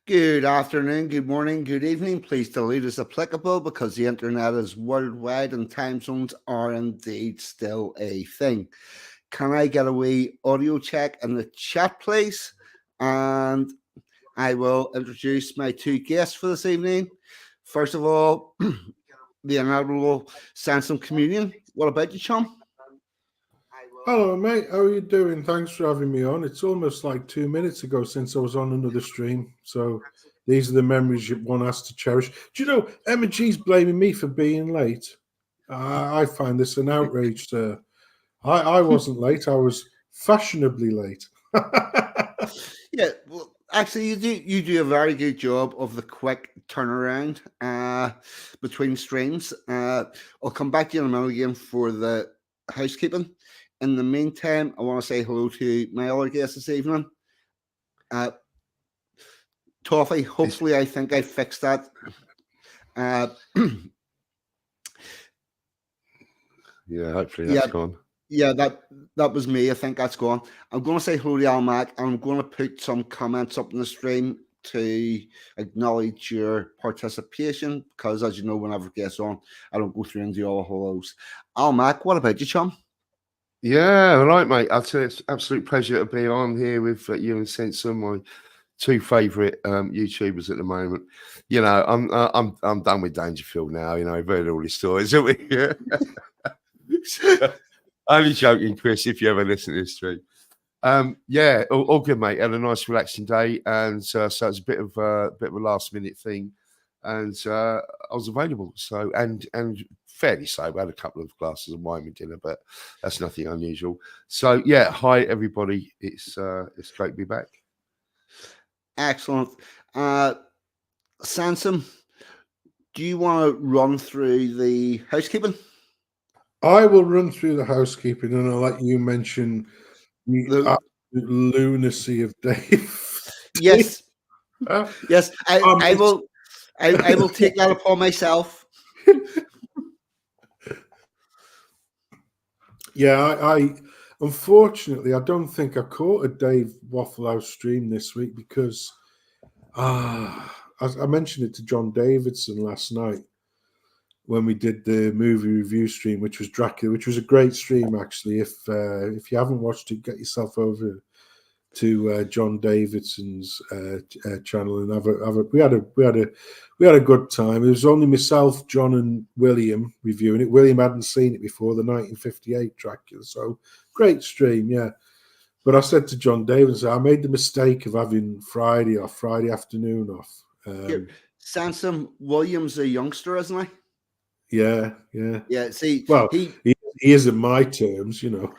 Good afternoon, good morning, good evening. Please delete as applicable because the internet is worldwide and time zones are indeed still a thing. Can I get a wee audio check in the chat, please? And I will introduce my two guests for this evening. First of all, the inaugural Sensum Communion. What about you, chum? Hello, mate. How are you doing? Thanks for having me on. It's almost like 2 minutes ago since I was on another stream. So these are the memories one has to cherish. Do you know, Emma G's blaming me for being late? I find this an outrage, sir. I wasn't late. I was fashionably late. Yeah, well, actually, you do a very good job of the quick turnaround between streams. I'll come back to you in a minute again for the housekeeping. In the meantime, I want to say hello to my other guest this evening. Toffee, hopefully I think I fixed that. Yeah, hopefully that's gone. Yeah, that was me. I think that's gone. I'm going to say hello to Almac, and I'm going to put some comments up in the stream to acknowledge your participation, because as you know, whenever it gets on, I don't go through and do all the hellos. Almac, what about you, chum? Yeah, all right, mate. I'll tell you, it's an absolute pleasure to be on here with you and Sensum, my two favourite YouTubers at the moment. You know, I'm done with Dangerfield now. You know, I've heard all these stories, haven't we? Only joking, Chris, if you ever listen to this stream. Yeah, all good, mate. Had a nice relaxing day, and so it's a bit of a last minute thing, and I was available. So and fairly sober. I had a couple of glasses of wine with dinner, but that's nothing unusual. So yeah, hi everybody. It's great to be back. Excellent. Sensum, do you want to run through the housekeeping? I will run through the housekeeping, and I'll let you mention the lunacy of Dave. Yes. Yes, I will. I will take that upon myself. Yeah, I unfortunately I don't think I caught a Dave Waffle House stream this week because as I mentioned it to John Davidson last night when we did the movie review stream, which was Dracula, which was a great stream actually. If you haven't watched it, get yourself over to John Davidson's channel and have a. We had a good time. It was only myself, John, and William reviewing it. William hadn't seen it before, the 1958 Dracula, so great stream, yeah. But I said to John Davidson, I made the mistake of having Friday afternoon off. Sensum, William's a youngster, isn't he? Yeah. See, well, he is in my terms, you know.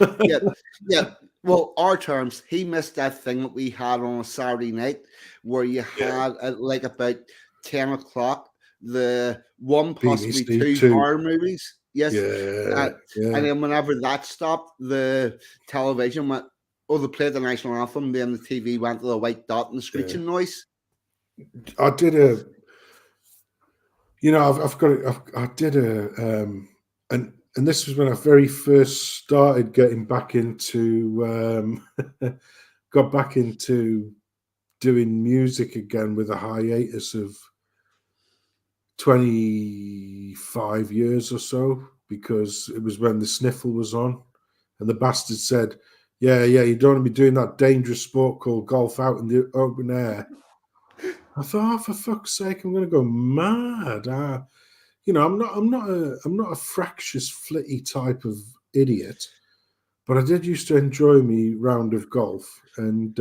yeah. Well, our terms, he missed that thing that we had on a Saturday night where you had like about 10 o'clock, the one, possibly BBC two horror movies. Yes. Yeah, And yeah, then whenever that stopped, the television went, oh, they played the national anthem. Then the TV went to the white dot and the screeching noise. I did a. You know, I've got. I did a. And this was when I very first started getting back into. Got back into doing music again with a hiatus of 25 years or so, because it was when the sniffle was on, and the bastard said, yeah, you don't want to be doing that dangerous sport called golf out in the open air. I thought, oh, for fuck's sake, I'm going to go mad. You know, I'm not a fractious, flitty type of idiot, but I did used to enjoy me round of golf, and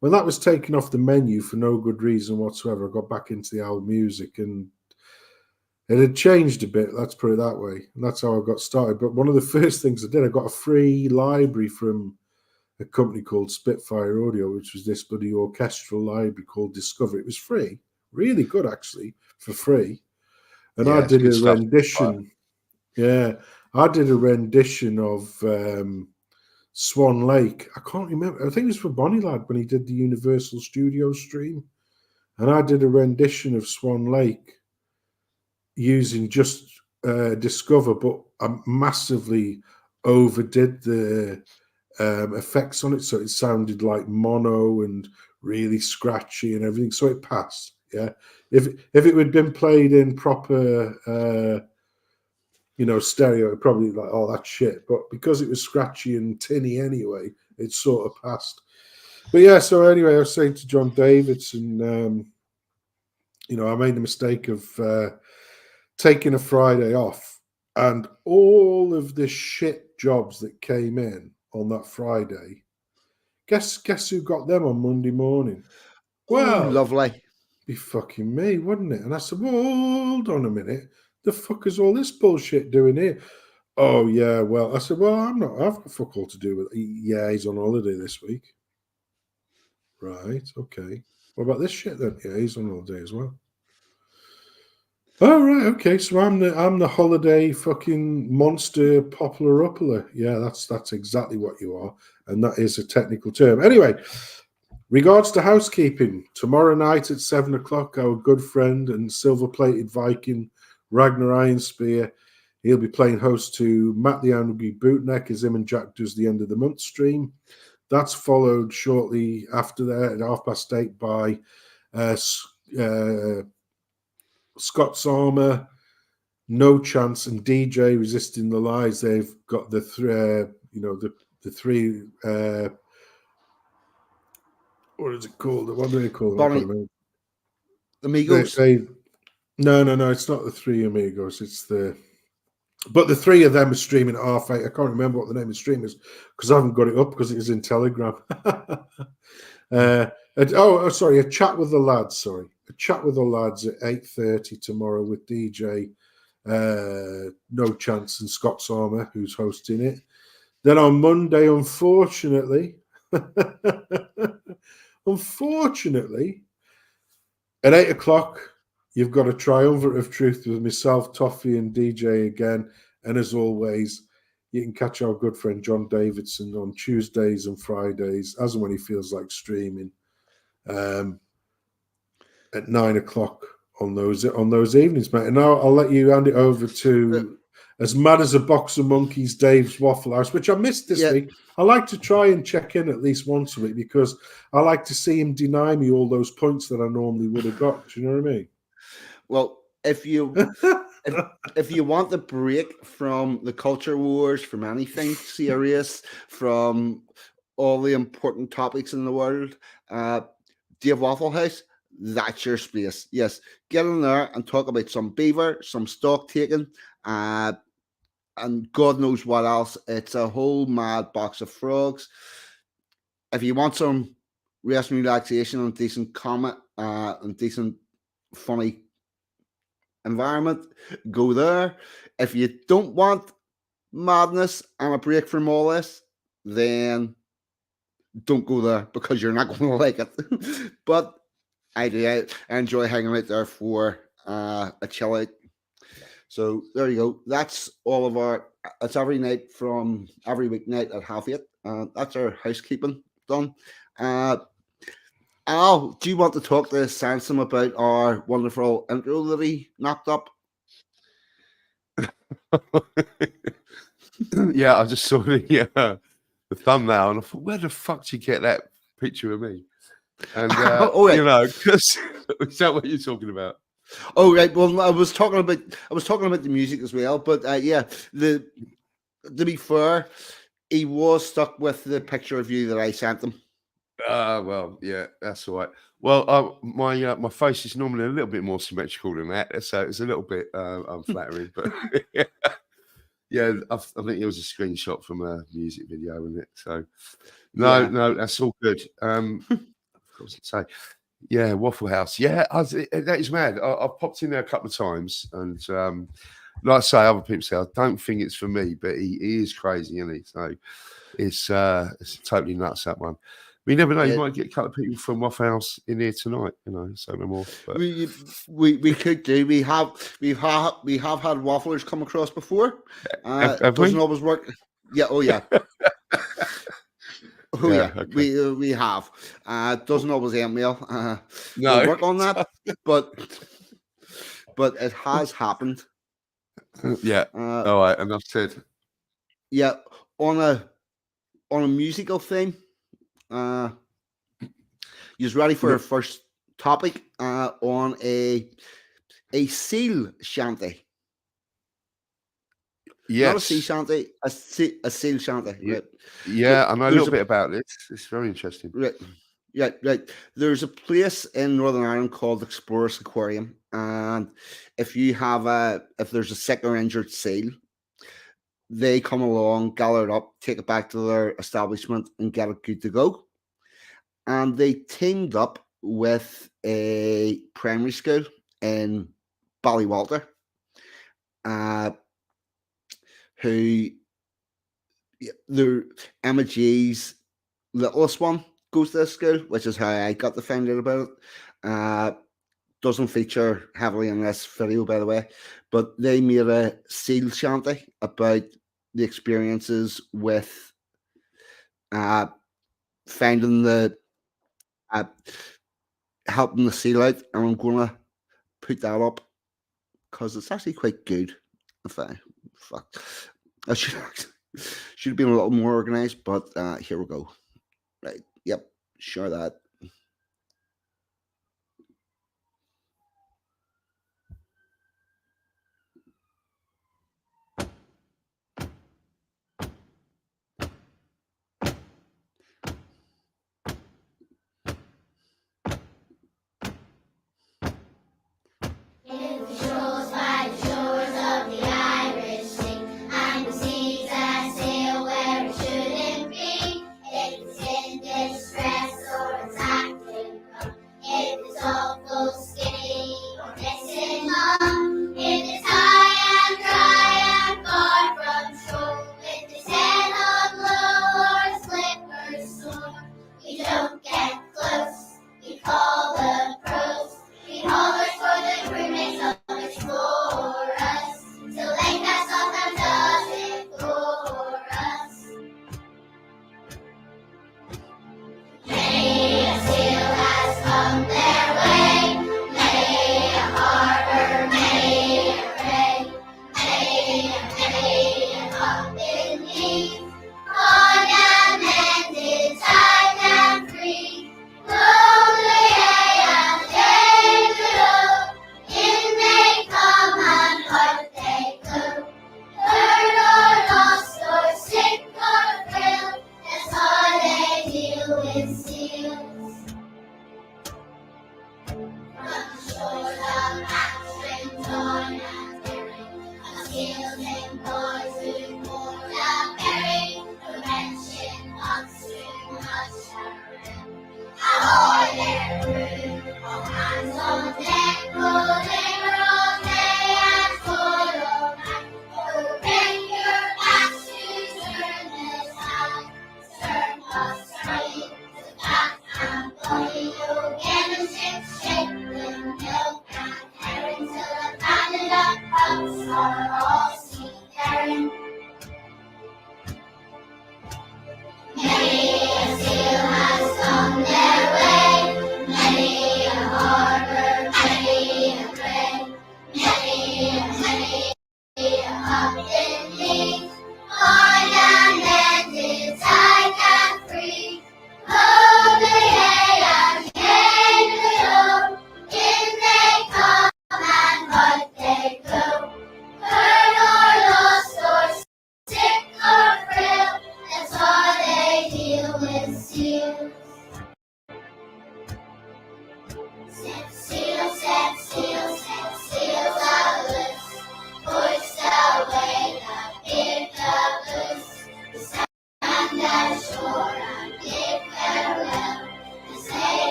when that was taken off the menu for no good reason whatsoever, I got back into the old music, and it had changed a bit, let's put it that way. And that's how I got started. But one of the first things I did, I got a free library from a company called Spitfire Audio, which was this bloody orchestral library called Discover. It was free, really good actually, for free. And I Yeah, it's did good a stuff. rendition. Yeah, I did a rendition of Swan Lake. I can't remember. I think it was for Bonnie Lad when he did the Universal Studio stream. And I did a rendition of Swan Lake using just Discover, but I massively overdid the effects on it, so it sounded like mono and really scratchy and everything. So it passed. Yeah, if it had been played in proper, stereo, it probably like, oh, that's shit. But because it was scratchy and tinny anyway, it sort of passed. But yeah, so anyway, I was saying to John Davidson, I made the mistake of taking a Friday off, and all of the shit jobs that came in on that Friday, guess who got them on Monday morning? Oh, Well, lovely. be fucking me, wouldn't it? And I said, well, hold on a minute. The fuck is all this bullshit doing here? Oh, yeah, well, I said, well, I've got fuck all to do with it. Yeah, he's on holiday this week. Right, okay. What about this shit then? Yeah, he's on holiday as well. Oh right, okay. So I'm the holiday fucking monster popular uppler. Yeah, that's exactly what you are, and that is a technical term. Anyway, regards to housekeeping, tomorrow night at 7:00, our good friend and silver-plated Viking Ragnar Ironspear, he'll be playing host to Matt the Angry Bootneck as him and Jack does the end of the month stream. That's followed shortly after that at 8:30 by Scott's Armour, No Chance, and DJ Resisting the Lies. They've got the three. What is it called? What do they call them? Bonnie, Amigos. No. It's not the three amigos. But the three of them are streaming at 8:30. I can't remember what the name of the stream is because I haven't got it up because it was in Telegram. Sorry, a chat with the lads. Sorry, a chat with the lads at 8:30 tomorrow with DJ No Chance and Scott's Armour, who's hosting it. Then on Monday, unfortunately, at 8:00, you've got a triumvirate of truth with myself, Toffee, and DJ again. And as always, you can catch our good friend John Davidson on Tuesdays and Fridays, as and when he feels like streaming, at 9:00 on those evenings, mate. And now I'll let you hand it over to as mad as a box of monkeys, Dave's Waffle House, which I missed this week. I like to try and check in at least once a week because I like to see him deny me all those points that I normally would have got. Do you know what I mean? Well, if you want the break from the culture wars, from anything serious, from all the important topics in the world, Dave Waffle House, that's your space. Yes, get in there and talk about some beaver, some stock taking, and God knows what else. It's a whole mad box of frogs. If you want some rest and relaxation and decent comment and decent funny environment, go there. If you don't want madness and a break from all this, then don't go there because you're not going to like it. But I do. I enjoy hanging out there for a chill out. So there you go. That's all of our. It's every night from every weeknight at 8:30. That's our housekeeping done. Uh, Al, do you want to talk to Sensum about our wonderful intro that he knocked up? Yeah, I just saw the thumbnail and I thought, where the fuck did you get that picture of me? And Oh, right. you know, because is that what you're talking about? Oh, right. Well, I was talking about the music as well, but yeah, to be fair, he was stuck with the picture of you that I sent him. Well, yeah, that's all right. Well, my face is normally a little bit more symmetrical than that, so it's a little bit unflattering. But yeah, I think it was a screenshot from a music video, wasn't it? So no, that's all good. I was to say, yeah, Waffle House. Yeah, that is mad. I've popped in there a couple of times, and like I say, other people say I don't think it's for me, but he is crazy, isn't he? So it's totally nuts, that one. We never know. You might get a couple of people from Waffle House in here tonight. You know, so no more. But we could do. We have had wafflers come across before. have doesn't we? always work. Yeah. Oh yeah. Oh yeah. Okay. We have. Doesn't always end well. No. We'll work on that, but it has happened. Yeah. All right. Enough said. Yeah. On a musical thing. You're ready for our first topic on a seal shanty. Yes. Not a sea shanty, a seal shanty. Yeah, Right. yeah, I know a little bit about this. It's very interesting. Right. Yeah, right. There's a place in Northern Ireland called Explorers Aquarium, and if there's a sick or injured seal, they come along, gather it up, take it back to their establishment, and get it good to go. And they teamed up with a primary school in Ballywalter, who their Emma G's littlest one goes to this school, which is how I got to find out about it. Doesn't feature heavily in this video, by the way, but they made a seal shanty about the experiences with finding helping the seal out, and I'm gonna put that up because it's actually quite good. I should have been a little more organized, but here we go. Right. Yep. Sure that.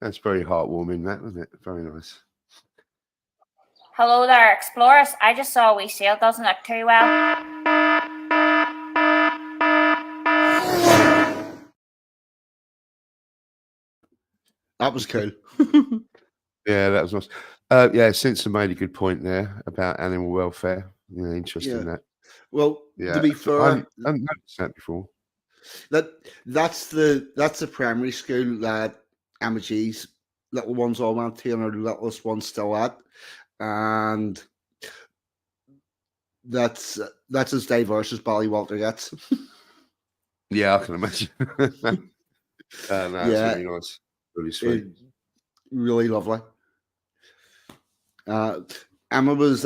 That's very heartwarming, that, isn't it? Very nice. Hello there, explorers. I just saw a wee sail. Doesn't look too well. That was cool. Yeah, that was nice. Yeah, Sensum made a good point there about animal welfare. Yeah, interesting Yeah. that. Well, Yeah, to be I fair, hadn't noticed that before. that's the primary school that MG's little ones all went to, and our littlest one's still at, and that's as diverse as Ballywalter gets. Yeah, I can imagine. No, it's Yeah, really nice. Really sweet. really lovely. Emma was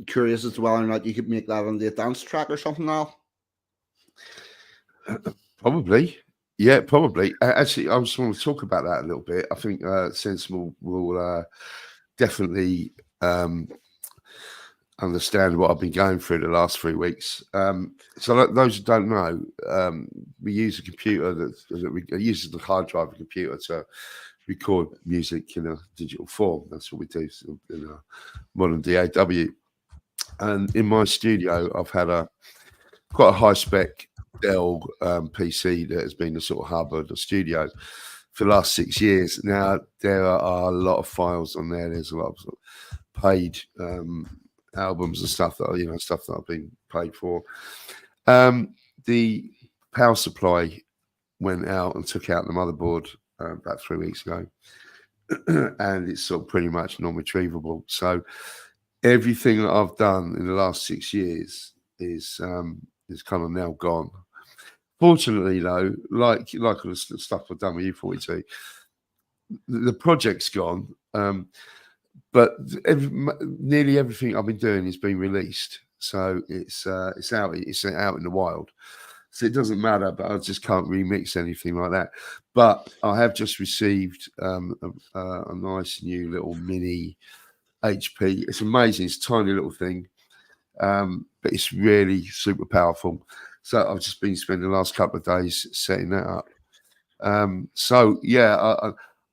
curious as to whether or not you could make that on the dance track or something now. Probably. Yeah, probably. Actually, I just want to talk about that a little bit. I think Sensum will definitely understand what I've been going through the last 3 weeks. So those who don't know, we use a computer that uses the hard drive of a computer to record music in a digital form. That's what we do in a modern DAW. And in my studio, I've had quite a high spec Dell PC that has been the sort of hub of the studio for the last 6 years. Now there are a lot of files on there. There's a lot of, sort of paid albums and stuff that I've been paid for. The power supply went out and took out the motherboard about 3 weeks ago, and it's sort of pretty much non-retrievable. So everything that I've done in the last 6 years is kind of now gone. Fortunately, though, like all the stuff I've done with U42, the project's gone. But nearly everything I've been doing has been released, so it's out in the wild. So it doesn't matter, but I just can't remix anything like that. But I have just received a nice new little mini HP. It's amazing. It's a tiny little thing, but it's really super powerful. So I've just been spending the last couple of days setting that up. So yeah,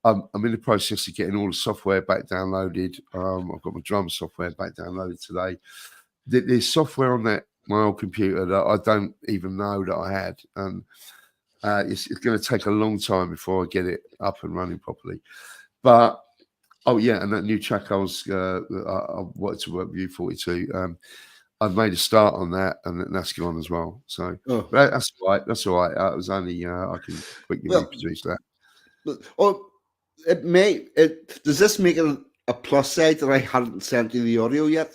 I'm in the process of getting all the software back downloaded. I've got my drum software back downloaded today. There's software on my old computer that I don't even know that I had, and it's going to take a long time before I get it up and running properly. But oh yeah, and that new track I wanted to work with U42. I've made a start on that, and that's gone as well. So that's all right. That's all right. It was only I can quickly reproduce that. Does this make it a plus side that I hadn't sent you the audio yet?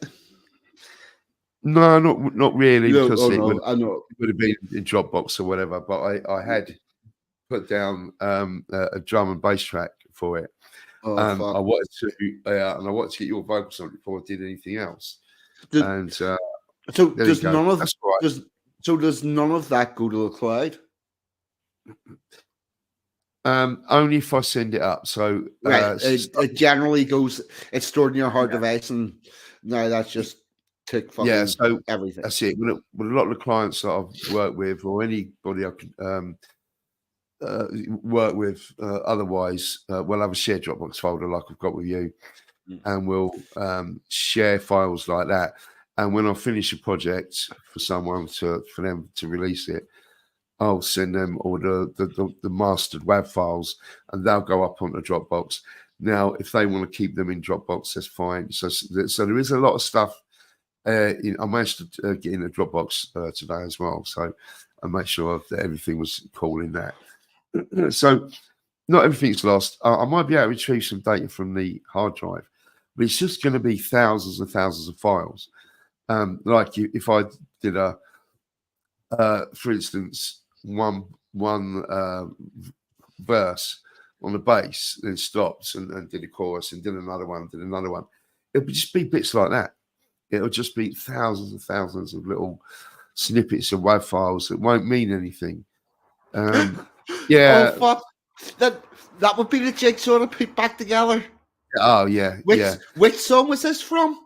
No, not really, because I know. It would have been in Dropbox or whatever. But I had put down a drum and bass track for it. I wanted to get your vocals on it before I did anything else. So does none of does none of that go to the cloud? Only if I send it up. So it generally goes. It's stored in your hard device, and no, that's just tick fucking everything. That's it. With a lot of the clients that I've worked with, or anybody I could work with, otherwise, we'll have a shared Dropbox folder like I've got with you, and we'll share files like that. And when I finish a project for them to release it, I'll send them all the mastered WAV files, and they'll go up on the Dropbox. Now, if they want to keep them in Dropbox, that's fine. So there is a lot of stuff. I managed to get in a Dropbox today as well, so I made sure that everything was cool in that. So not everything's lost. I might be able to retrieve some data from the hard drive, but it's just going to be thousands and thousands of files. Like if I did for instance, one verse on the bass, then stopped and did a chorus and did another one. It would just be bits like that. It'll just be thousands and thousands of little snippets of WAV files that won't mean anything. Yeah. Oh fuck! That would be the jigsaw to put back together. Oh yeah. Which song was this from?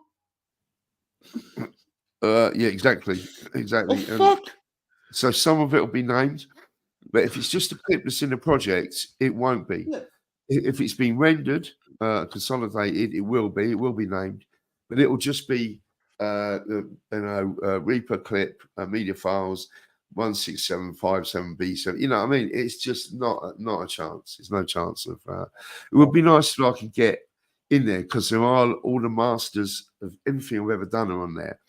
Yeah, exactly. Oh fuck! So some of it will be named, but if it's just a clip that's in the project, it won't be. Yeah. if it's been rendered, consolidated, it will be named, but it will just be, Reaper clip, media files, 16757B7. You know what I mean? It's just not a chance. There's no chance of. It would be nice if I could get in there because there are all the masters of anything I've ever done are on there,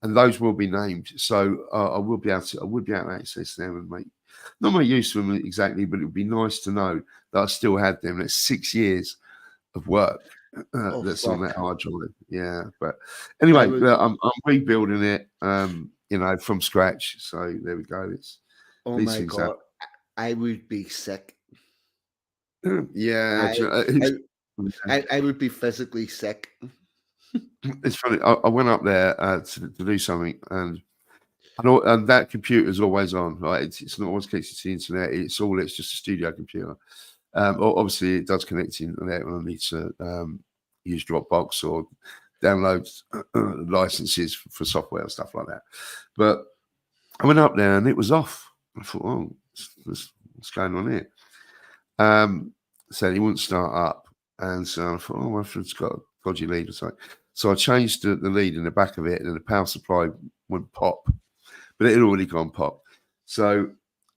and those will be named. So I would be able to access them and not make use of them exactly, but it would be nice to know that I still had them. It's 6 years of work that's on that hard drive. Yeah, but anyway, I'm rebuilding it, from scratch. So there we go. It's my God, I would be sick. Yeah, I would be physically sick. It's funny. I went up there to do something, and that computer is always on. Right, it's not always connected to the internet. It's just a studio computer. Obviously, it does connect in there when I need to use Dropbox or download licenses for software and stuff like that. But I went up there and it was off. I thought, oh, what's going on here? So he wouldn't start up, and so I thought, oh, it's got a dodgy lead or something. So I changed the lead in the back of it, and the power supply went pop, but it had already gone pop. So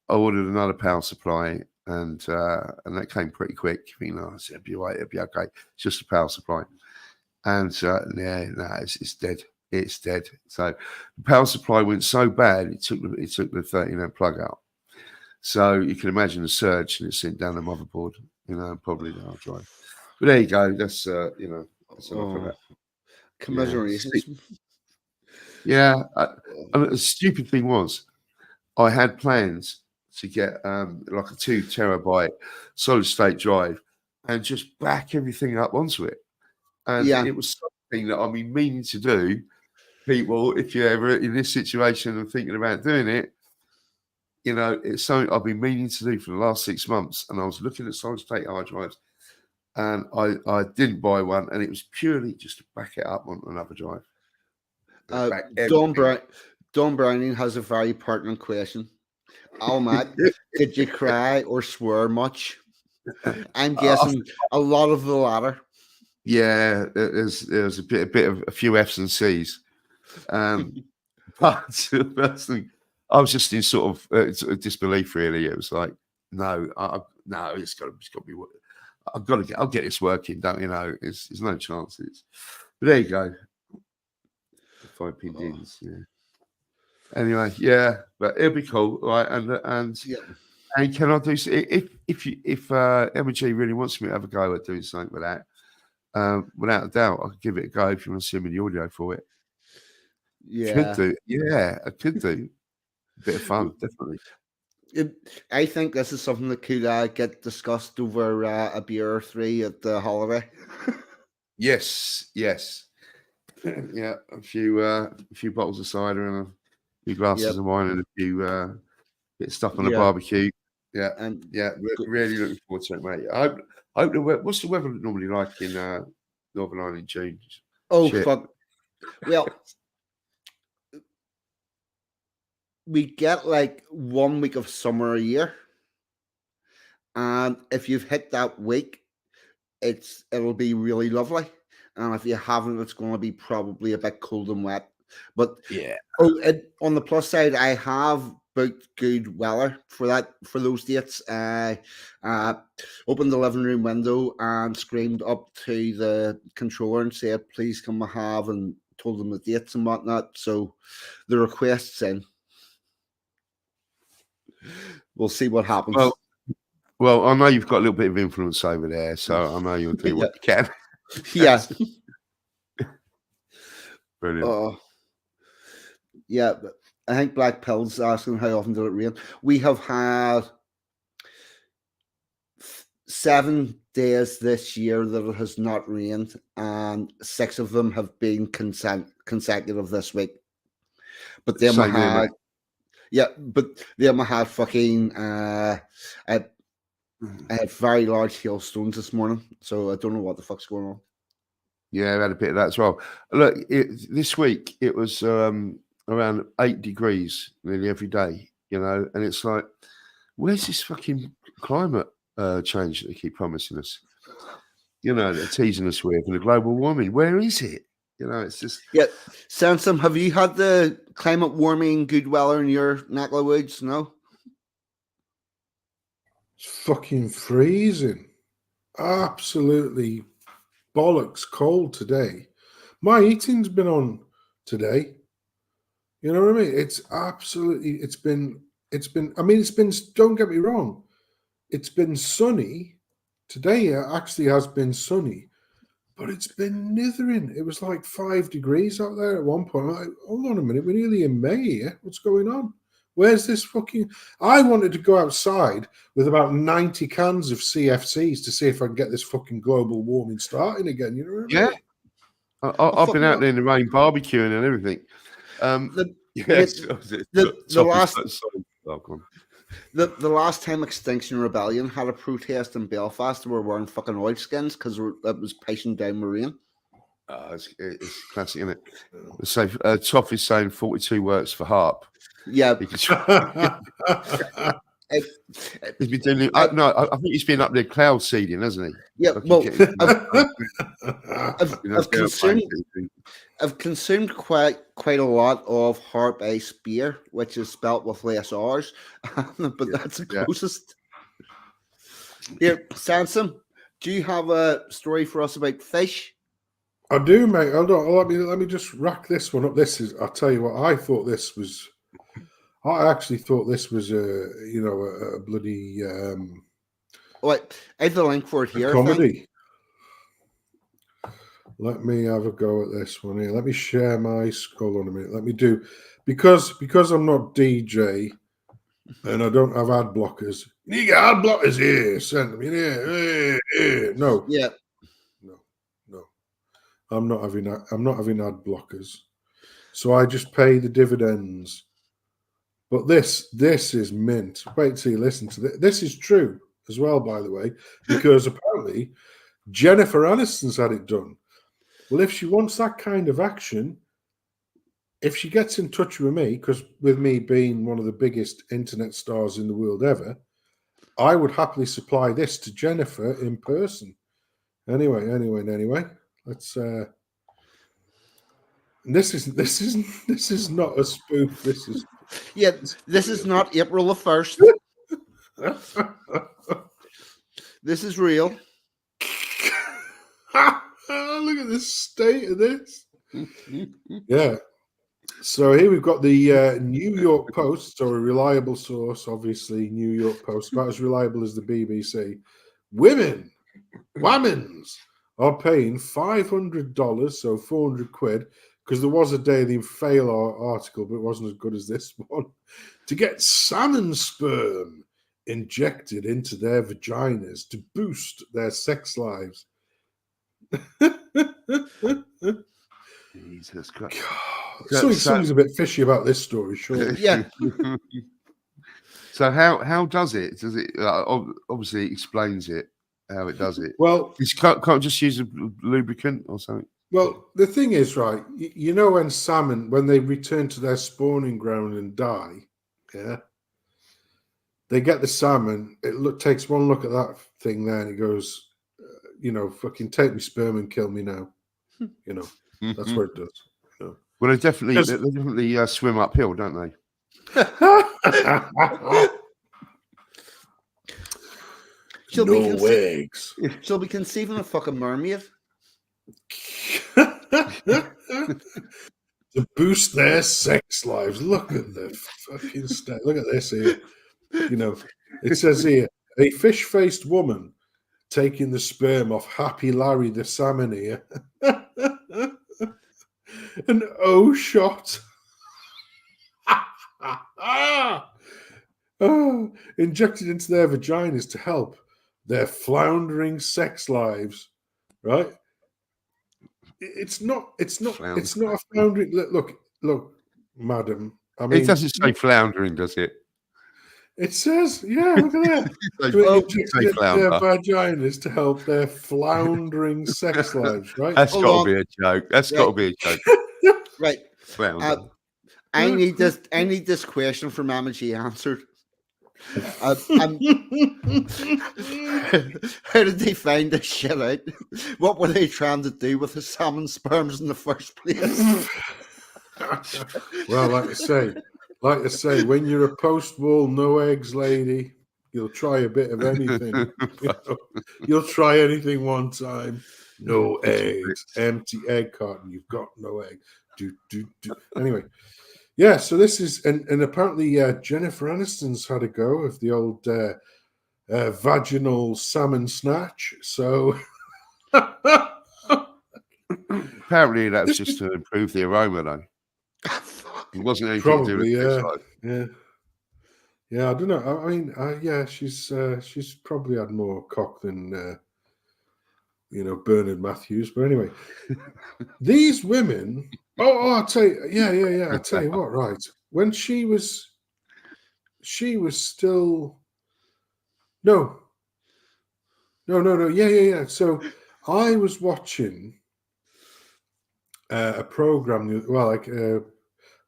I ordered another power supply, and that came pretty quick. I said, it'll be all right, it'll be okay. It's just a power supply. And it's dead. It's dead. So the power supply went so bad, it took the 13 amp plug out. So you can imagine the surge, and it sent down the motherboard, probably the hard drive. But there you go. That's that's enough of that. Commiserations. Yeah. The stupid thing was, I had plans to get like a 2 terabyte solid state drive and just back everything up onto it. And it was something that I've been meaning to do. People, if you're ever in this situation and thinking about doing it, it's something I've been meaning to do for the last 6 months. And I was looking at solid state hard drives, and I didn't buy one, and it was purely just to back it up on another drive. Don Browning has a very pertinent question. Matt, did you cry or swear much? I'm guessing a lot of the latter. Yeah, there's a bit of a few F's and C's. But the first thing, I was just in sort of disbelief. Really, it was like, no, it's got to be. I'll get this working. Don't you know? There's no chances. But there you go. 5 pins. Yeah. Anyway, yeah, but it'll be cool, right? And can I do if M&G really wants me to have a go at doing something with that? Without a doubt, I could give it a go if you want to send me the audio for it. Yeah, I could do. A bit of fun, definitely. I think this is something that could get discussed over a beer or 3 at the holiday. Yes. Yeah, a few bottles of cider and a few glasses of wine and a few bit of stuff on the barbecue. Yeah, and really looking forward to it, mate. I hope what's the weather normally like in Northern Ireland in June? Fuck. Well, we get like 1 week of summer a year, and if you've hit that week, it'll be really lovely. And if you haven't, it's going to be probably a bit cold and wet. But on the plus side, I have booked good weather for those dates. I opened the living room window and screamed up to the controller and said, "Please come have," and told them the dates and whatnot. So the request's in. We'll see what happens. Well, I know you've got a little bit of influence over there, so I know you'll do what you can. Yeah. Brilliant. Yeah, but I think Black Pill's asking how often did it rain. We have had 7 days this year that it has not rained, and 6 of them have been consecutive this week. But then we had, I had fucking I had very large hailstones this morning, so I don't know what the fuck's going on. Yeah, I had a bit of that as well. Look, this week it was around 8 degrees nearly every day, and it's like, where's this fucking climate change that they keep promising us. You know, they're teasing us with and the global warming. Where is it? You know, it's just Yeah, Sensum, have you had the climate warming good weather in your neck of the woods? No. It's fucking freezing. Absolutely bollocks cold today. My heating's been on today. You know what I mean? It's absolutely, it's been, don't get me wrong. It's been sunny. Today it actually has been sunny, but it's been nithering. It was like 5 degrees out there at one point. I'm like, hold on a minute, we're nearly in May here. What's going on? Where's this fucking... I wanted to go outside with about 90 cans of CFCs to see if I can get this fucking global warming starting again. You know what I mean? Yeah. I've been out there in the rain barbecuing and everything. Yes. The last time Extinction Rebellion had a protest in Belfast, they were wearing fucking oilskins because it was pissing down the rain. It's classic, isn't it? So Toff is saying 42 works for harp. Yeah. He's been doing. I think he's been up there cloud seeding, hasn't he? Yeah. Like I've consumed quite a lot of harp-based beer, which is spelt with less R's, but that's the closest. Here, Sensum, do you have a story for us about fish? I do, mate. Hold on. Let me just rack this one up. I'll tell you what. I actually thought this was a bloody Wait, I have the link for it here. Comedy. Let me have a go at this one here. Let me share my. Hold on a minute. Let me do because I'm not DJ and I don't have ad blockers. You get ad blockers here. Send them in here. No. Yeah. No. I'm not having ad blockers. So I just pay the dividends. But this is mint. Wait till you listen to this. This is true as well, by the way, because apparently Jennifer Aniston's had it done. Well, if she wants that kind of action, if she gets in touch with me, because with me being one of the biggest internet stars in the world ever, I would happily supply this to Jennifer in person. Anyway. Let's. This is not a spoof. This is. Yeah, this is not April the 1st. This is real. Look at the state of this. Yeah. So here we've got the New York Post, so a reliable source, obviously New York Post, about as reliable as the BBC. Women's are paying $500, so 400 quid, because there was a Daily Fail article, but it wasn't as good as this one, to get salmon sperm injected into their vaginas to boost their sex lives. Jesus Christ. Something's a bit fishy about this story, sure. Yeah. So how does it? Does it obviously it explains it how it does it? Well, you can't just use a lubricant or something. Well, the thing is, right? You know when salmon, when they return to their spawning ground and die, yeah, they get the salmon. It takes one look at that thing there, and it goes, fucking take me sperm and kill me now. That's what it does. Well, they definitely swim uphill, don't they? She'll be conceiving a fucking mermaid. To boost their sex lives. Look at the fucking stat. Look at this here. It says here, a fish-faced woman taking the sperm off Happy Larry the salmon here. An O shot. Injected into their vaginas to help their floundering sex lives. Right? It's not a floundering. Look, madam. I mean, it doesn't say floundering, does it? It says, yeah, look at that. Their vaginas to help their floundering sex lives, right? That's got to be a joke. That's got to be a joke. Right. I need this question from Mama G answered. How did they find this shit out? What were they trying to do with the salmon sperms in the first place? Well, like I say, when you're a post-wall no eggs lady, you'll try a bit of anything. You'll try anything one time. No eggs, empty egg carton. You've got no egg. Anyway, yeah. So this is, and apparently Jennifer Aniston's had a go of the old vaginal salmon snatch. So Apparently, that was just to improve the aroma, though. It wasn't anything to do with probably, yeah. I don't know. I mean, yeah, she's probably had more cock than Bernard Matthews. But anyway, these women. Oh, I'll tell you. Yeah. I'll tell you what. Right, when she was still. No. Yeah. So I was watching a program. Well, it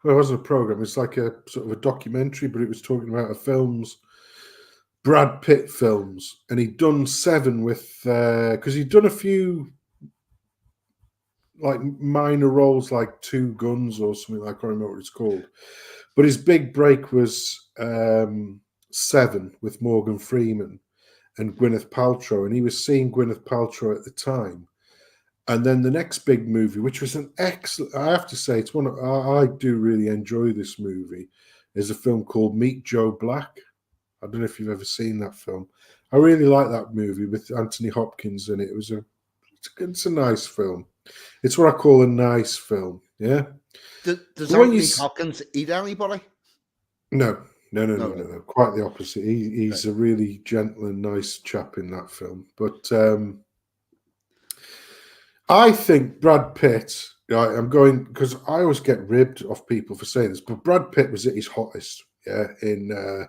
wasn't a program. It's like a sort of a documentary, but it was talking about a films, Brad Pitt films, and he'd done 7 with because he'd done a few like minor roles, like Two Guns or something. I can't remember what it's called, but his big break was 7 with Morgan Freeman and Gwyneth Paltrow, and he was seeing Gwyneth Paltrow at the time. And then the next big movie, which was an excellent, I have to say, it's one I do really enjoy this movie, is a film called Meet Joe Black. I don't know if you've ever seen that film. I really like that movie with Anthony Hopkins in it. It's a nice film. It's what I call a nice film. Yeah. Does Anthony Hopkins eat anybody? No. Quite the opposite. He's a really gentle and nice chap in that film. But I think Brad Pitt, I'm going, because I always get ribbed off people for saying this, but Brad Pitt was at his hottest, in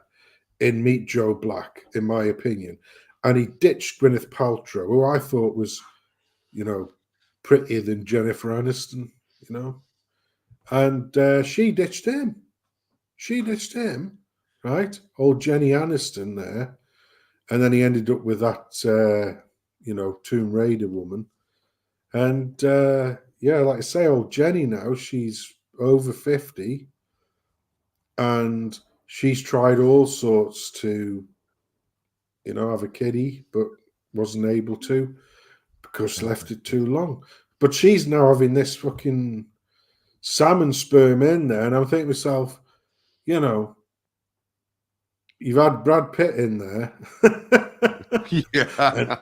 Meet Joe Black, in my opinion. And he ditched Gwyneth Paltrow, who I thought was, prettier than Jennifer Aniston, And she ditched him. Right? Old Jenny Aniston there. And then he ended up with that, Tomb Raider woman. And like I say, old Jenny now, she's over 50, and she's tried all sorts to, have a kiddie, but wasn't able to because she left it too long. But she's now having this fucking salmon sperm in there, and I'm thinking to myself, you've had Brad Pitt in there. Yeah.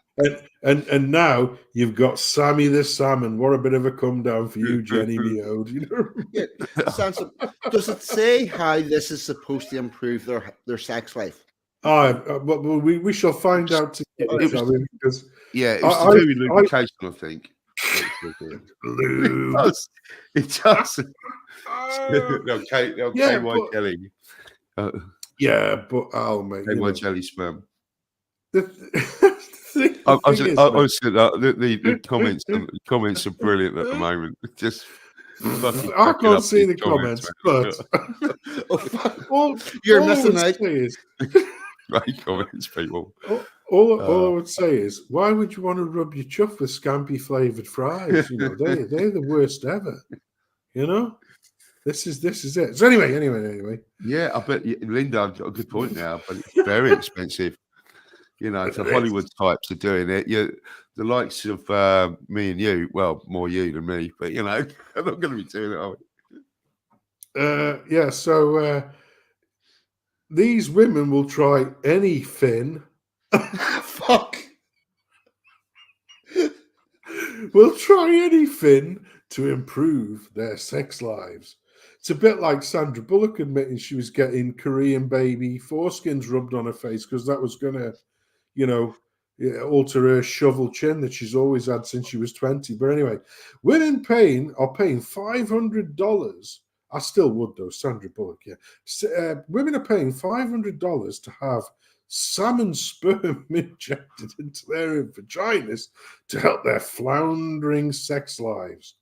And now you've got Sammy the Salmon. What a bit of a come down for you, Jenny Meode. Yeah. Sensum, does it say how this is supposed to improve their sex life? But we shall find out together. It was to do with lubrication, I think. It does. KY jelly. But I'll make KY jelly sperm. The comments are brilliant at the moment. Just I can't see the comments, but you're missing out. Great comments, people. All I would say is, why would you want to rub your chuff with scampi flavoured fries? They're the worst ever. This is it. So anyway. Yeah, I bet Linda, I've got a good point now, but it's very expensive. The Hollywood types are doing it. The likes of me and you, well, more you than me, but I'm not going to be doing it, are we? So these women will try anything. Fuck. Will try anything to improve their sex lives. It's a bit like Sandra Bullock admitting she was getting Korean baby foreskins rubbed on her face because that was going to, alter her shovel chin that she's always had since she was 20. But anyway, women are paying $500. I still would, though, Sandra Bullock, yeah. Women are paying $500 to have salmon sperm injected into their vaginas to help their floundering sex lives.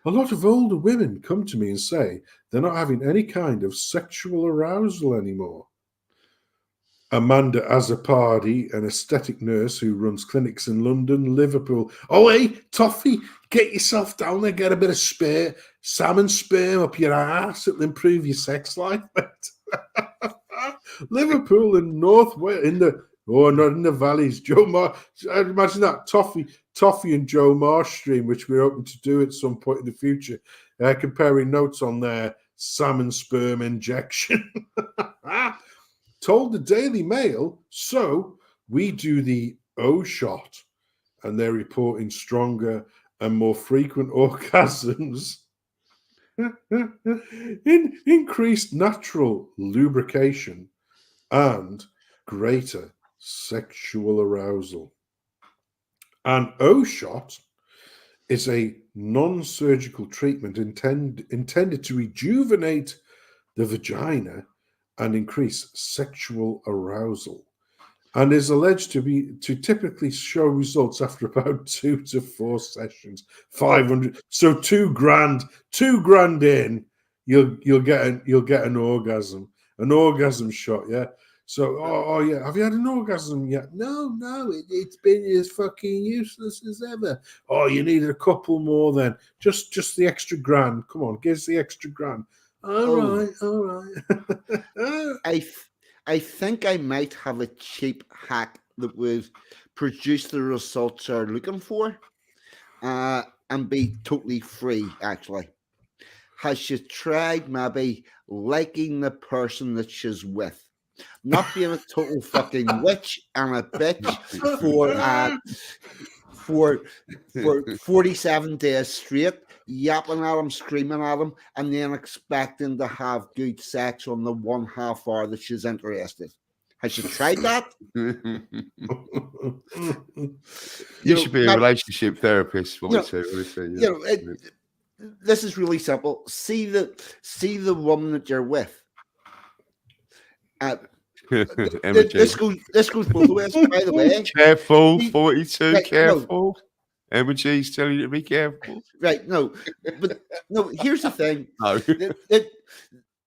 A lot of older women come to me and say they're not having any kind of sexual arousal anymore. Amanda Azzopardi, an aesthetic nurse who runs clinics in London, Liverpool. Oh, hey, Toffee, get yourself down there, get a bit of salmon sperm up your ass. It'll improve your sex life. Liverpool in North Wales, not in the valleys. Joe Marsh, I'd imagine that Toffee and Joe Marsh stream, which we're hoping to do at some point in the future, comparing notes on their salmon sperm injection. Told the Daily Mail, so we do the O shot, and they're reporting stronger and more frequent orgasms, increased natural lubrication, and greater sexual arousal. An O shot is a non-surgical treatment intended to rejuvenate the vagina and increase sexual arousal, and is alleged to typically show results after about 2 to 4 sessions. 500, so $2,000 in, you'll get an orgasm shot, yeah. So, oh yeah, have you had an orgasm yet? No, it's been as fucking useless as ever. Oh, you need a couple more then. Just the extra grand. Come on, give us the extra grand. All right. I think I might have a cheap hack that would produce the results they're looking for, and be totally free. Actually, has she tried maybe liking the person that she's with? Not being a total fucking witch and a bitch for 47 days straight, yapping at him, screaming at him, and then expecting to have good sex on the 1/2 hour that she's interested. Has she tried that? You should be a relationship therapist. This is really simple. See the woman that you're with. This goes both ways, by the way. Careful, 42, right, careful. No. Emma G's telling you to be careful. Right, no. Here's the thing. No.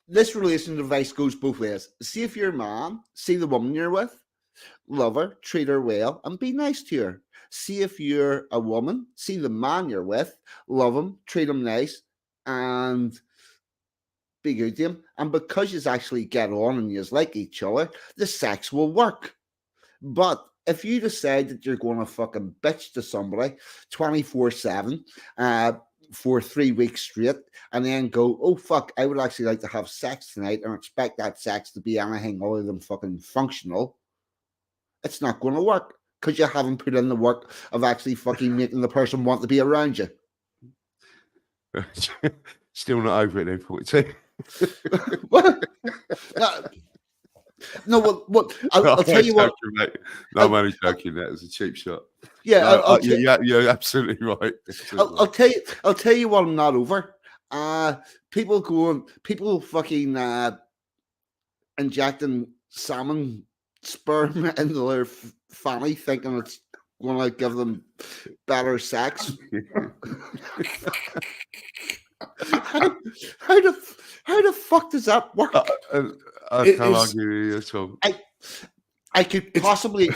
This relation device goes both ways. See if you're a man, see the woman you're with, love her, treat her well, and be nice to her. See if you're a woman, see the man you're with, love him, treat him nice, and be good to him. And because you actually get on and you like each other, the sex will work. But if you decide that you're going to fucking bitch to somebody 24/7 for 3 weeks straight, and then go, oh fuck, I would actually like to have sex tonight, and expect that sex to be anything other than fucking functional, it's not going to work because you haven't put in the work of actually fucking making the person want to be around you. Still not over it then, 42. What? No, I'll tell you what. Mate. No, I'm only joking. That was a cheap shot. Yeah, no, you're absolutely right. I'll tell you what. I'm not over. People fucking injecting salmon sperm into their fanny, thinking it's going to give them better sex. How the fuck does that work? I can't argue at all. I could possibly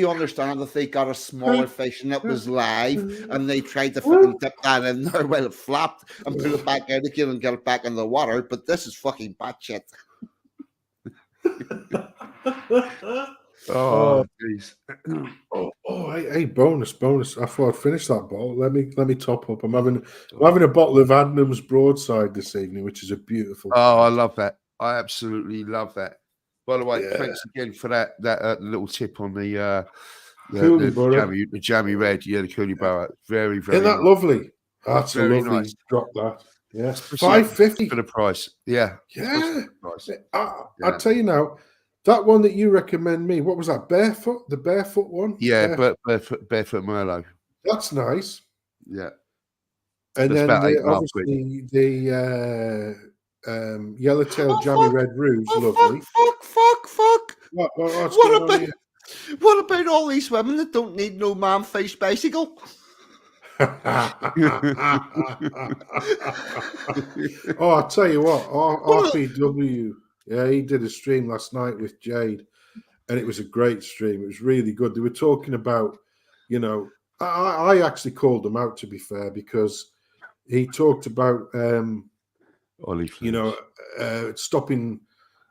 understand if they got a smaller fish and it was live and they tried to fucking dip that in there while it flapped and put it back out again and get it back in the water. But this is fucking batshit. Oh, jeez. Hey, bonus. I thought I'd finish that bottle. Let me top up. I'm having a bottle of Adnams Broadside this evening, which is a beautiful. Oh, I love that. I absolutely love that. By the way, thanks again for that little tip on the jammy red. Yeah, the Koolybarra. Very, very. Isn't that lovely? That's very a lovely nice. Drop that. Yeah, $5.50 for the price. Yeah. I'll tell you now. That one that you recommend me, what was that? Barefoot? The barefoot one? Yeah, barefoot Merlot. That's nice. Yeah. And then obviously the Yellowtail Jammy Red Rouge, lovely. Fuck. What about all these women that don't need no man-faced bicycle? Oh, I'll tell you what, RPW. Yeah, he did a stream last night with Jade, and it was a great stream. It was really good. They were talking about, you know, I actually called them out, to be fair, because he talked about, you know,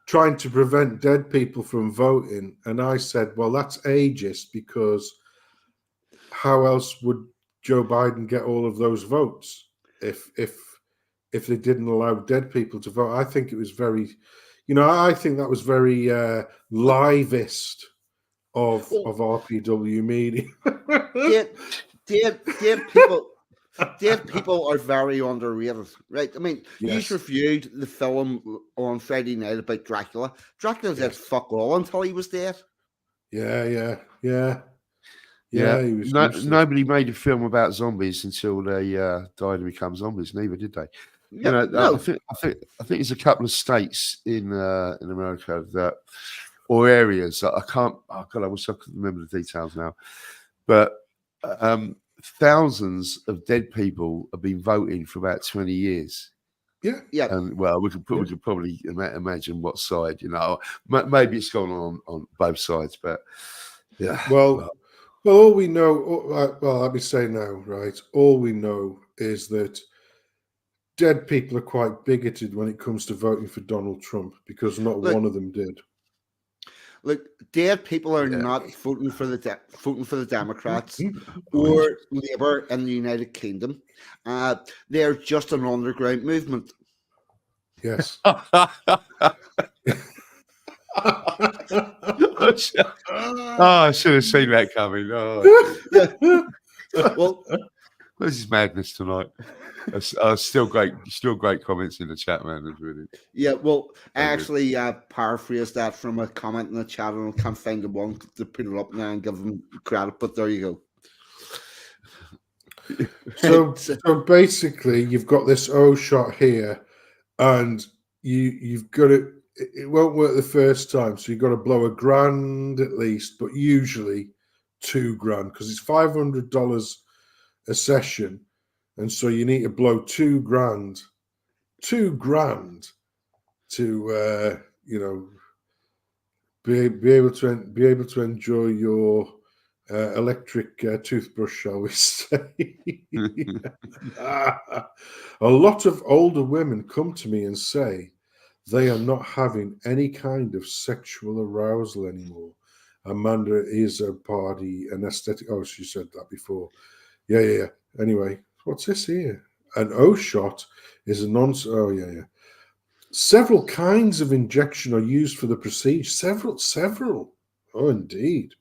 trying to prevent dead people from voting. And I said, well, that's ageist, because how else would Joe Biden get all of those votes if they didn't allow dead people to vote? I think it was very, you know, I think that was very livest of RPW media. Dead people are very underrated, right? I mean, Yes. you reviewed the film on Friday night about Dracula. Dracula did Yes. fuck all until he was dead. Yeah. Yeah, He was nobody made a film about zombies until they died and become zombies. Neither did they. No, You know, no. I think there's a couple of states in America that, or areas that I can't. Oh God, I wish I could remember the details now. But thousands of dead people have been voting for about 20 years. Yeah. And well, we could probably imagine what side. You know, maybe it's gone on both sides, but yeah. Well, all we know, well, let me say now, right? All we know is that dead people are quite bigoted when it comes to voting for Donald Trump, because not one of them did. Look, dead people are not voting for the Democrats or Labour in the United Kingdom. They're just an underground movement. Yes. I should have seen that coming. Oh. Well, this is madness tonight. Still great comments in the chat, man. Really. Yeah, well, I actually paraphrased that from a comment in the chat, and I can't find the one to put it up now and give them credit, but there you go. So basically, you've got this O shot here, and you've got it. It won't work the first time, so you've got to blow $1,000 at least, but usually $2,000, because it's $500 a session, and so you need to blow $2,000 to you know, be able to enjoy your electric toothbrush, shall we say. A lot of older women come to me and say they are not having any kind of sexual arousal anymore. Amanda is a party, an aesthetic. Oh, she said that before. Yeah. Anyway, what's this here? An O shot is a non. Oh, yeah. Several kinds of injection are used for the procedure. Several. Oh, indeed.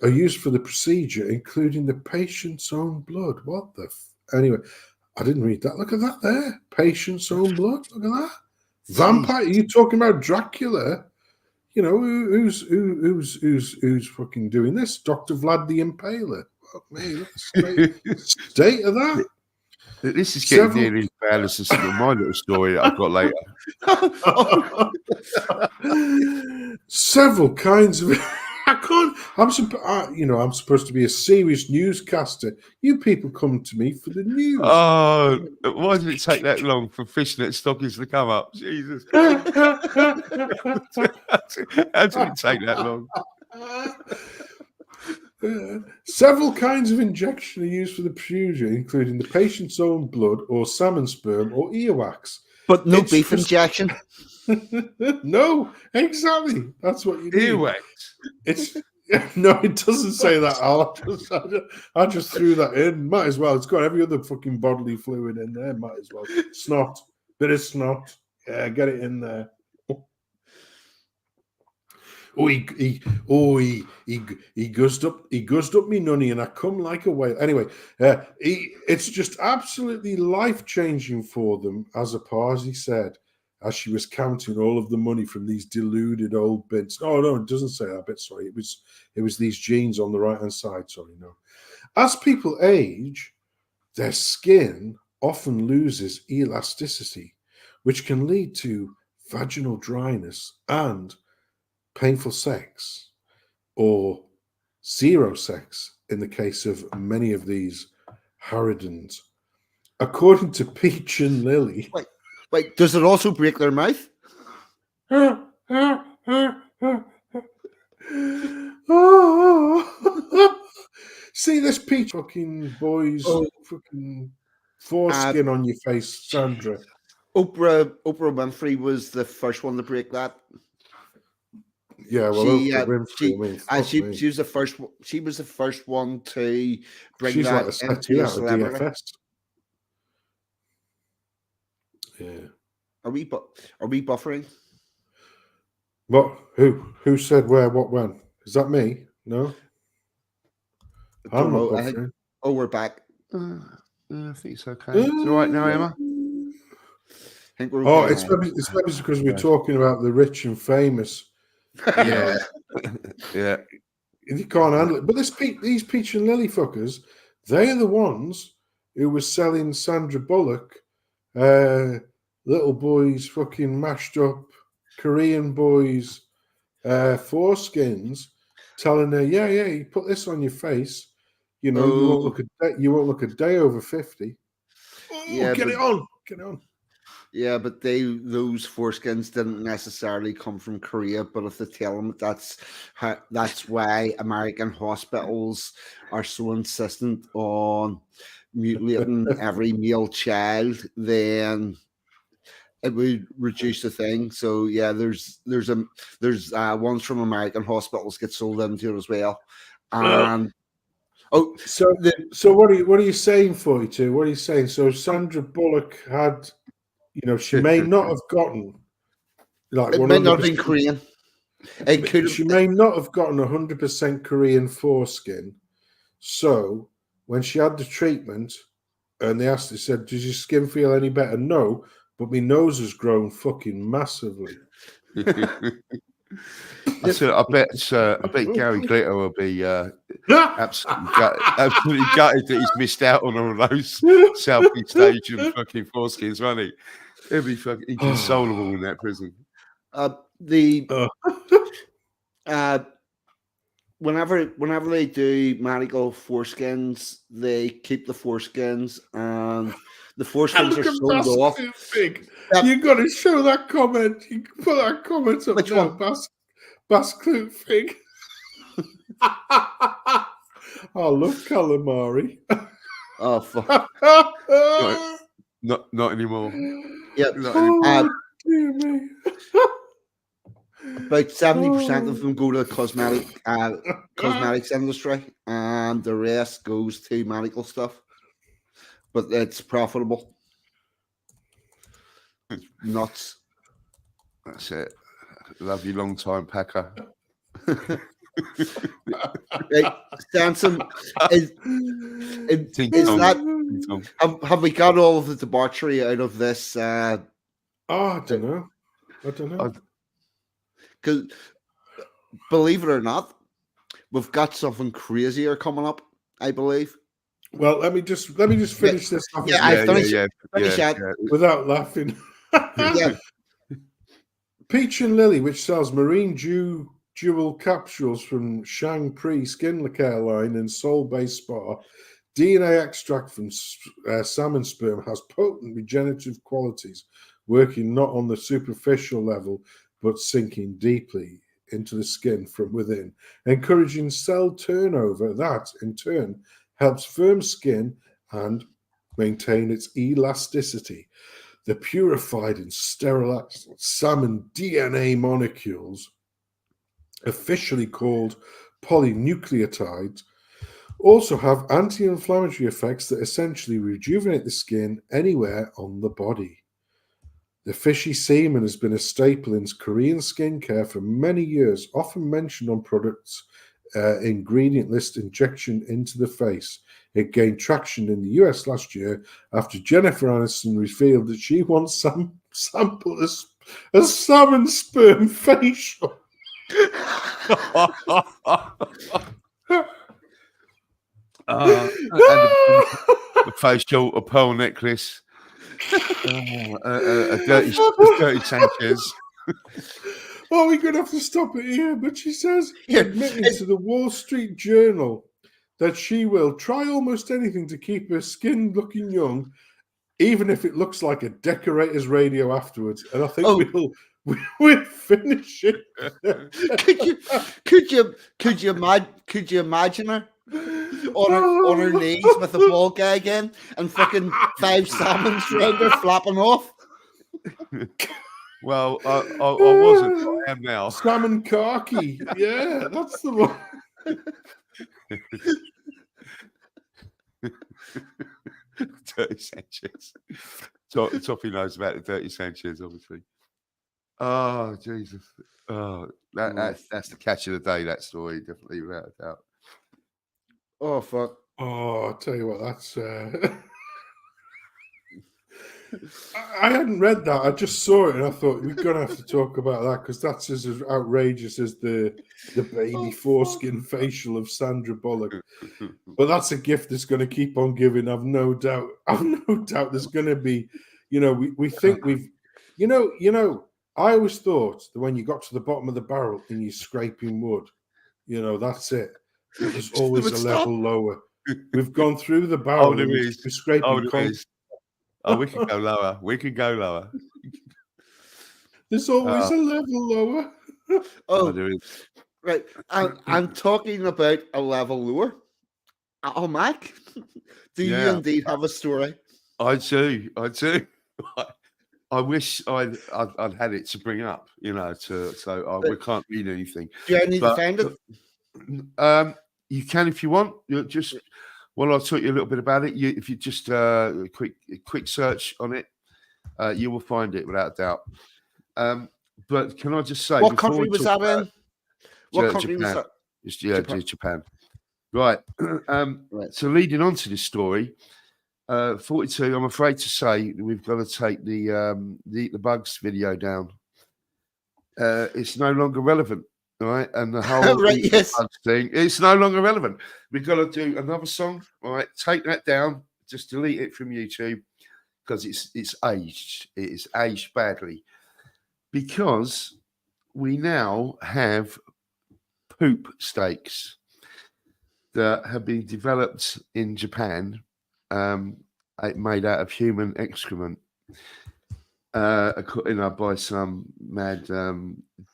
Are used for the procedure, including the patient's own blood. What the? Anyway, I didn't read that. Look at that there. Patient's own blood. Look at that. Vampire. Are you talking about Dracula? You know, who's fucking doing this? Dr. Vlad the Impaler. Fuck me, look at the state of that. This is getting nearly as bad as my little story that I've got later. Several kinds of. I can't. I'm supposed to be a serious newscaster. You people come to me for the news. Oh, why did it take that long for fishnet stockings to come up? Jesus. How did it take that long? Several kinds of injection are used for the procedure, including the patient's own blood or salmon sperm or earwax. But no beef injection. No, exactly. That's what you need. Earwax. No, it doesn't say that. I just threw that in. Might as well. It's got every other fucking bodily fluid in there. Might as well. Snot. Bit of snot. Yeah, get it in there. He guzzed up me nunny, and I come like a whale. Anyway, it's just absolutely life-changing for them, as a party said, as she was counting all of the money from these deluded old bits. Oh no, it doesn't say that bit. Sorry, it was these jeans on the right-hand side. Sorry, no. As people age, their skin often loses elasticity, which can lead to vaginal dryness and painful sex, or zero sex in the case of many of these harridans. According to Peach and Lily. Wait, does it also break their mouth? See this peach fucking boys Oh, fucking uh, foreskin on your face, Sandra. Oprah Winfrey was the first one to break that. Yeah, well, She Oprah Winfrey. I mean, fuck me. she was the first. She was the first one to bring She's like that a settee into a out of celebrity. DFS. Yeah. Are we buffering? What? Who said where? What? When? Is that me? No, I'm Don't not know. I think. buffering. Oh, we're back. I think it's okay. It's all right now, Emma. I think we're Oh, okay it's now. maybe because we're Yeah. talking about the rich and famous. Yeah, yeah. You can't handle it. But these Peach and Lily fuckers, they are the ones who were selling Sandra Bullock little boys fucking mashed up Korean boys foreskins, telling her, yeah, you put this on your face, you know, you won't look a day over 50. Oh, Yeah, get it on. Yeah, but those foreskins didn't necessarily come from Korea. But if they tell them that's why American hospitals are so insistent on mutilating every male child, then it would reduce the thing. So yeah, there's ones from American hospitals get sold into it as well. And So what are you saying, 42? What are you saying? So Sandra Bullock had, you know, she may not have gotten like it might not have been 100%. Korean. It could. She may not have gotten 100% Korean foreskin. So when she had the treatment, and they said, "Does your skin feel any better?" No, but my nose has grown fucking massively. I bet Gary Glitter will be absolutely gutted that he's missed out on all those Southeast Asian fucking foreskins, won't he? He'll be fucking inconsolable in that prison. Whenever they do medical foreskins, they keep the foreskins, and the foreskins are sold off. Big. You got to show that comment. You can put that comment up. Which now, one? Bass Clute Fig. I love calamari. Oh fuck! Not anymore. Yeah, Not anymore. Dear me. About 70% of them go to the cosmetics industry, and the rest goes to medical stuff. But it's profitable. It's nuts. That's it. Love you, long time packer. Sensum, is that? Have we got all of the debauchery out of this? I don't know. Because believe it or not, we've got something crazier coming up, I believe. Well, let me just finish this off. Finish without laughing. Peach and Lily, which sells marine jewel capsules from Shang Pri skin care line and soul-based spa, DNA extract from salmon sperm has potent regenerative qualities, working not on the superficial level, but sinking deeply into the skin from within, encouraging cell turnover that, in turn, helps firm skin and maintain its elasticity. The purified and sterilized salmon DNA molecules, officially called polynucleotides, also have anti-inflammatory effects that essentially rejuvenate the skin anywhere on the body. The fishy semen has been a staple in Korean skincare for many years, often mentioned on products ingredient list injection into the face. It gained traction in the US last year after Jennifer Aniston revealed that she wants sample a salmon sperm facial. And a facial, a pearl necklace, a dirty Sanchez. Oh, we're going to have to stop it here. But she says, admitting to the Wall Street Journal that she will try almost anything to keep her skin looking young, even if it looks like a decorator's radio afterwards. And I think we're finishing. Could you imagine her on her knees with a ball gag in and fucking 5 salmons round her flapping off? Well, I wasn't, but I am now. Salmon khaki. Yeah, that's the one. 30 Sanchez. Toffee knows about the 30 Sanchez, obviously. Oh, Jesus. Oh, that's the catch of the day, that story, definitely, without a doubt. Oh, fuck. Oh, I'll tell you what, that's... I hadn't read that. I just saw it and I thought, we're going to have to talk about that because that's as outrageous as the baby foreskin facial of Sandra Bullock. But that's a gift that's going to keep on giving. I've no doubt there's going to be, we think we've, I always thought that when you got to the bottom of the barrel and you're scraping wood, that's it. But there's always a level lower. We've gone through the barrel and we're scraping concrete. Oh, we can go lower. We can go lower. There's always a level lower. Oh, there is. Right. I'm talking about a level lower. Oh, Mike, do you indeed have a story? I do. I wish I'd had it to bring up, we can't read anything. Do you need to find it? You can if you want. I'll talk you a little bit about it. If you just a quick search on it, you will find it without doubt. But can I just say, what country was that in? What country was that? Japan. Right. Right. So leading on to this story, 42. I'm afraid to say we've got to take the Eat the Bugs video down. It's no longer relevant. Right, and the whole thing, it's no longer relevant. We've got to do another song. All right, take that down. Just delete it from YouTube because it's aged. It is aged badly because we now have poop steaks that have been developed in Japan, made out of human excrement. By some mad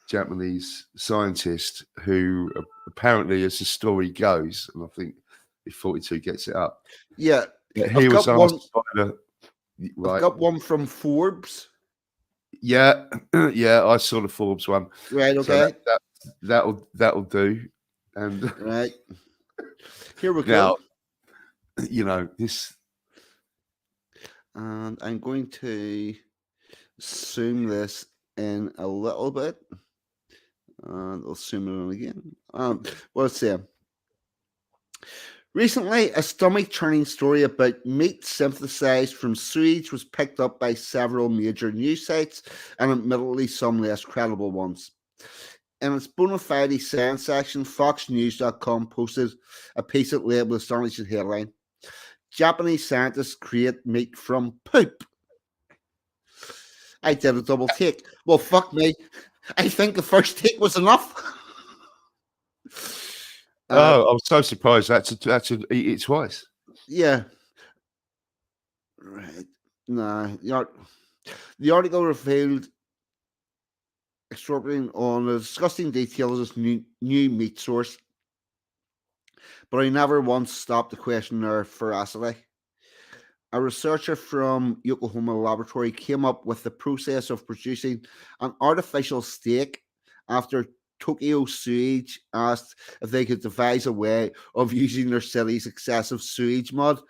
Japanese scientist who apparently, as the story goes, and I think if 42 gets it up, he was asked by the. Right. I've got one from Forbes. Yeah, I saw the Forbes one. Right, okay. So that'll do. And right, here we go. Now, this, and I'm going to zoom this in a little bit, and I'll zoom it in again. Let's see. Recently, a stomach-churning story about meat synthesized from sewage was picked up by several major news sites, and admittedly some less credible ones. In its bona fide science section, FoxNews.com posted a piece that labeled astonishing headline: Japanese scientists create meat from poop. I did a double take. Well, fuck me. I think the first take was enough. I was so surprised that's eat it twice. Yeah. Right. Nah. The article revealed extraordinary on the disgusting detail of this new meat source, but I never once stopped to question their veracity. A researcher from Yokohama laboratory came up with the process of producing an artificial steak after Tokyo Sewage asked if they could devise a way of using their city's excessive sewage mud.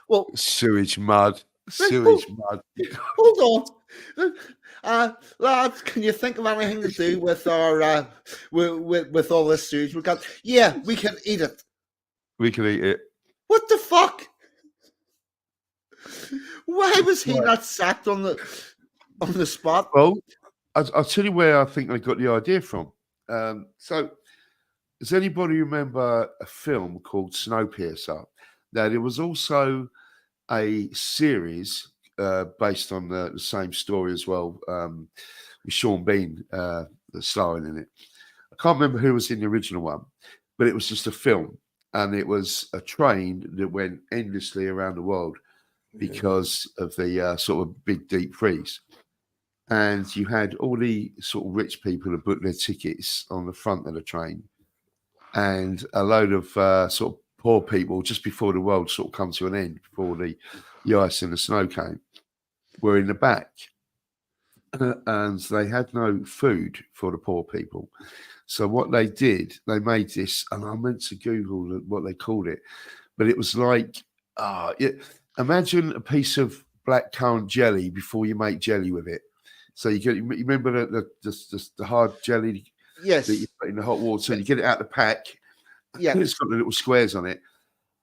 Well, sewage mud. Hold on, lads. Can you think of anything to do with our with all this sewage we got? Yeah, we can eat it. We can eat it. What the fuck? Why was he not sacked on the spot? Well, I'll tell you where I think they got the idea from. So, does anybody remember a film called Snowpiercer? Now, there was also a series based on the same story as well, with Sean Bean starring in it. I can't remember who was in the original one, but it was just a film, and it was a train that went endlessly around the world because of the sort of big deep freeze. and you had all the sort of rich people that booked their tickets on the front of the train, and a load of sort of poor people just before the world sort of come to an end, before the ice and the snow came, were in the back. And they had no food for the poor people. So what they did, they made this, and I meant to Google what they called it, but it was like, imagine a piece of black currant jelly before you make jelly with it. So you remember the hard jelly Yes. that you put in the hot water, and you get it out the pack. Yeah. It's got the little squares on it,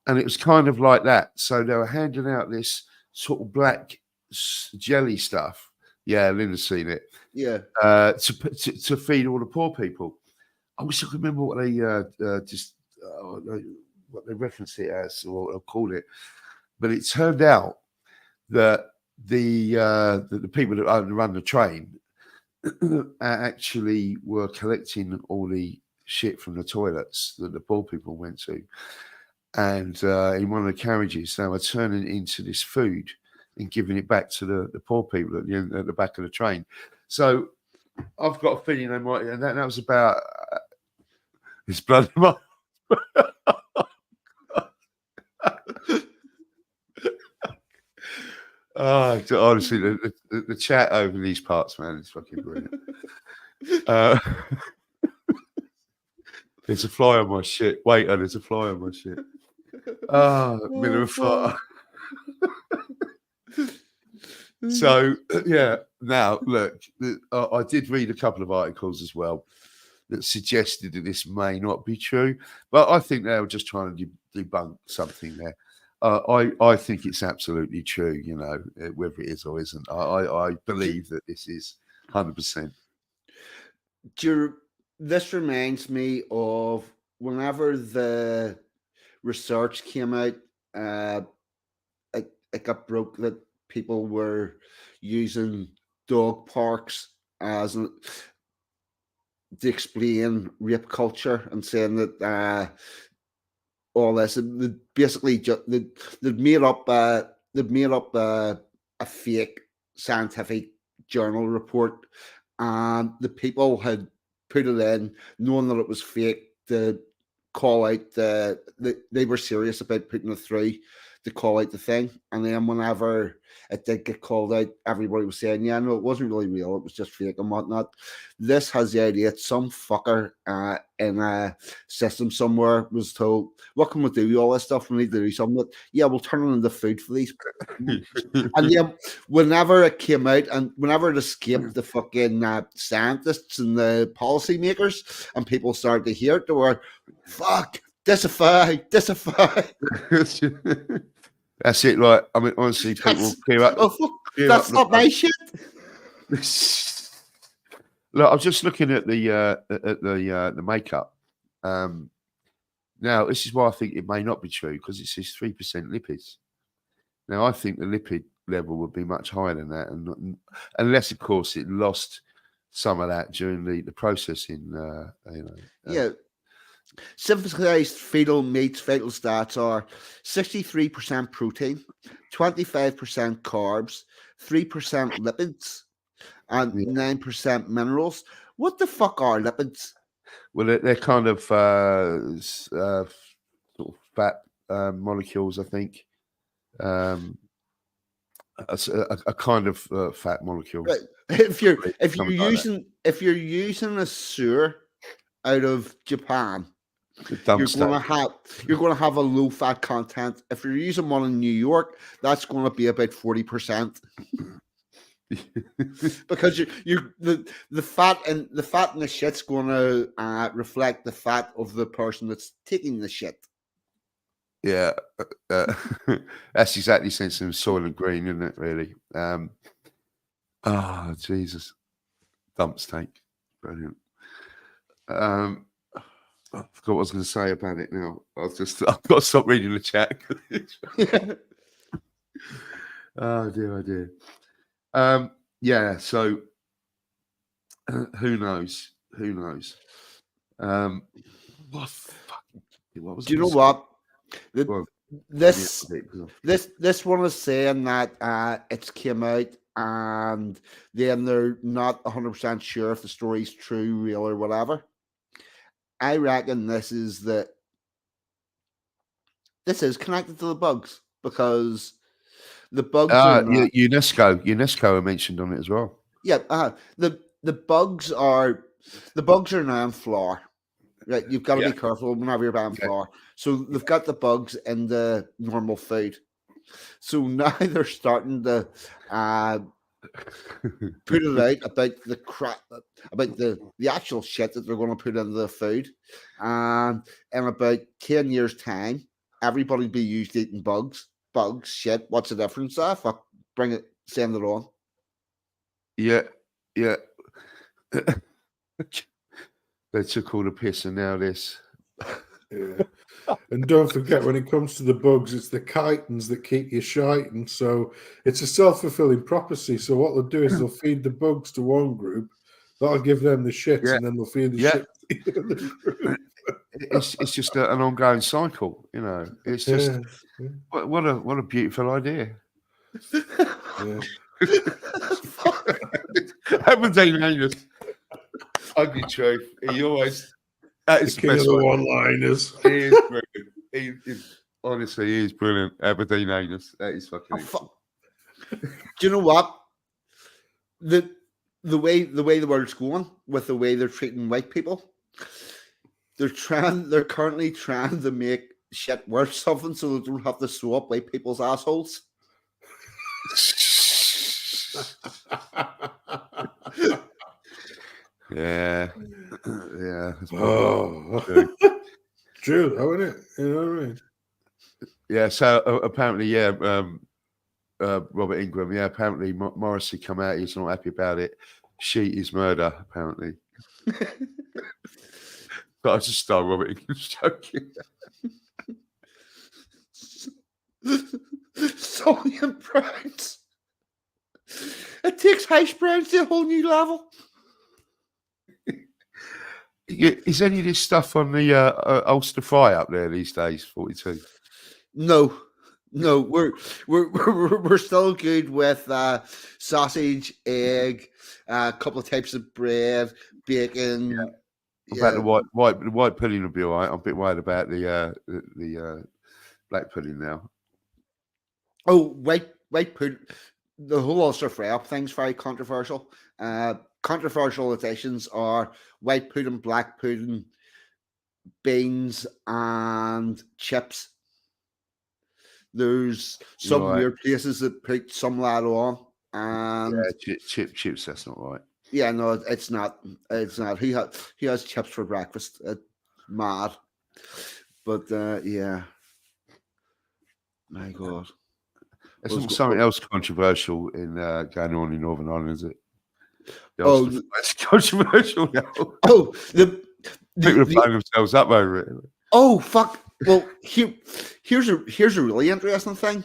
and it was kind of like that. So they were handing out this sort of black jelly stuff. Yeah, Linda's seen it. Yeah. To feed all the poor people. I wish I could remember what they what they reference it as or call it. But it turned out that the people that run the train actually were collecting all the shit from the toilets that the poor people went to, and in one of the carriages they were turning it into this food and giving it back to the poor people at the back of the train. So I've got a feeling they might, and that was about his blood. Oh, honestly, the chat over these parts, man, is fucking brilliant. There's a fly on my shit. Wait, there's a fly on my shit. Miller of fire. So, yeah, now, look, I did read a couple of articles as well that suggested that this may not be true, but I think they were just trying to debunk something there. I think it's absolutely true, you know, whether it is or isn't. I believe that this is 100%. This reminds me of whenever the research came out, it got broke that people were using dog parks as to explain rape culture and saying that all this, and basically they'd made up a fake scientific journal report, and the people had put it in knowing that it was fake to call out they were serious about putting it through to call out the thing. And then whenever it did get called out, everybody was saying, yeah, no, it wasn't really real, it was just fake and whatnot. This has the idea that some fucker in a system somewhere was told, what can we do? All this stuff, we need to do something. Yeah, we'll turn it into food for these. And then whenever it came out and whenever it escaped the fucking scientists and the policymakers and people started to hear it, they were, fuck, disavow. That's it. Like, I mean, honestly, people clear up. That's not my shit. Look, I was just looking at the makeup. Now, this is why I think it may not be true, because it says 3% lipids. Now, I think the lipid level would be much higher than that, and unless, of course, it lost some of that during the processing. Yeah. Synthesized fetal meats vital stats are 63% protein, 25% carbs, 3% lipids, and 9% minerals. What the fuck are lipids? Well, they're kind of sort of fat molecules, I think. A kind of fat molecule. Right. If you're using a sewer out of Japan, you're going to have a low fat content. If you're using one in New York, that's going to be about 40%. Because the fat in the shit's going to reflect the fat of the person that's taking the shit. Yeah, that's exactly Sensum Soylent Green, isn't it? Really. Oh, Jesus, dump steak, brilliant. I forgot what I was going to say about it now. I've got to stop reading the chat. Oh dear. Yeah, so who knows? What was Do you know what? this ridiculous. this one is saying that it's came out and then they're not 100% sure if the story's true, real, or whatever. I reckon this is connected to the bugs because the bugs are not. UNESCO are mentioned on it as well. Yeah, the bugs are now in flour. Right, you've got to be careful whenever you're buying flour. So they've got the bugs in the normal food. So now they're starting to put it out about the crap, about the actual shit that they're going to put into the food. And in about 10 years' time, everybody be used to eating bugs. Bugs, shit. What's the difference? Fuck, bring it, send it on. Yeah. They took all the piss and now this. Yeah. And don't forget, when it comes to the bugs, it's the chitins that keep you shiting. So it's a self-fulfilling prophecy. So what they'll do is they'll feed the bugs to one group, that'll give them the shits, and then they'll feed the shit to the other group. It's just an ongoing cycle, you know. It's just what a beautiful idea. Yeah. Aberdeen Angus. Ugly truth. He always that is The the king of best the one. one-liners. He is brilliant. Honestly, he is brilliant. Aberdeen Angus. That is fucking. Do you know what? The way the world's going with the way they're treating white people, they're currently trying to make shit worth something so they don't have to sew up white people's assholes. Yeah. Oh, true, though, isn't it? You know what I mean? Yeah. So apparently, Robert Ingram. Yeah, apparently Morrissey come out. He's not happy about it. Sheet is murder. Apparently. But I just start Robert Ingram's joking. Soylent Browns. It takes hash browns to a whole new level. Is any of this stuff on the Ulster Fry up there these days? 42. No, we're still good with sausage, egg, a couple of types of bread, bacon. About the white pudding will be all right. I'm a bit worried about the black pudding now. Oh, white pudding. The whole Ulster Fry up thing's very controversial. Controversial additions are white pudding, black pudding, beans, and chips. There's some weird places that put some lad on, and chips. That's not right. Yeah, no, it's not. It's not. He has chips for breakfast. It's mad, but yeah. My God. There's not something else controversial in going on in Northern Ireland, is it? It's controversial now. Oh, people are blowing themselves up over it. Oh fuck! Well, here's a really interesting thing.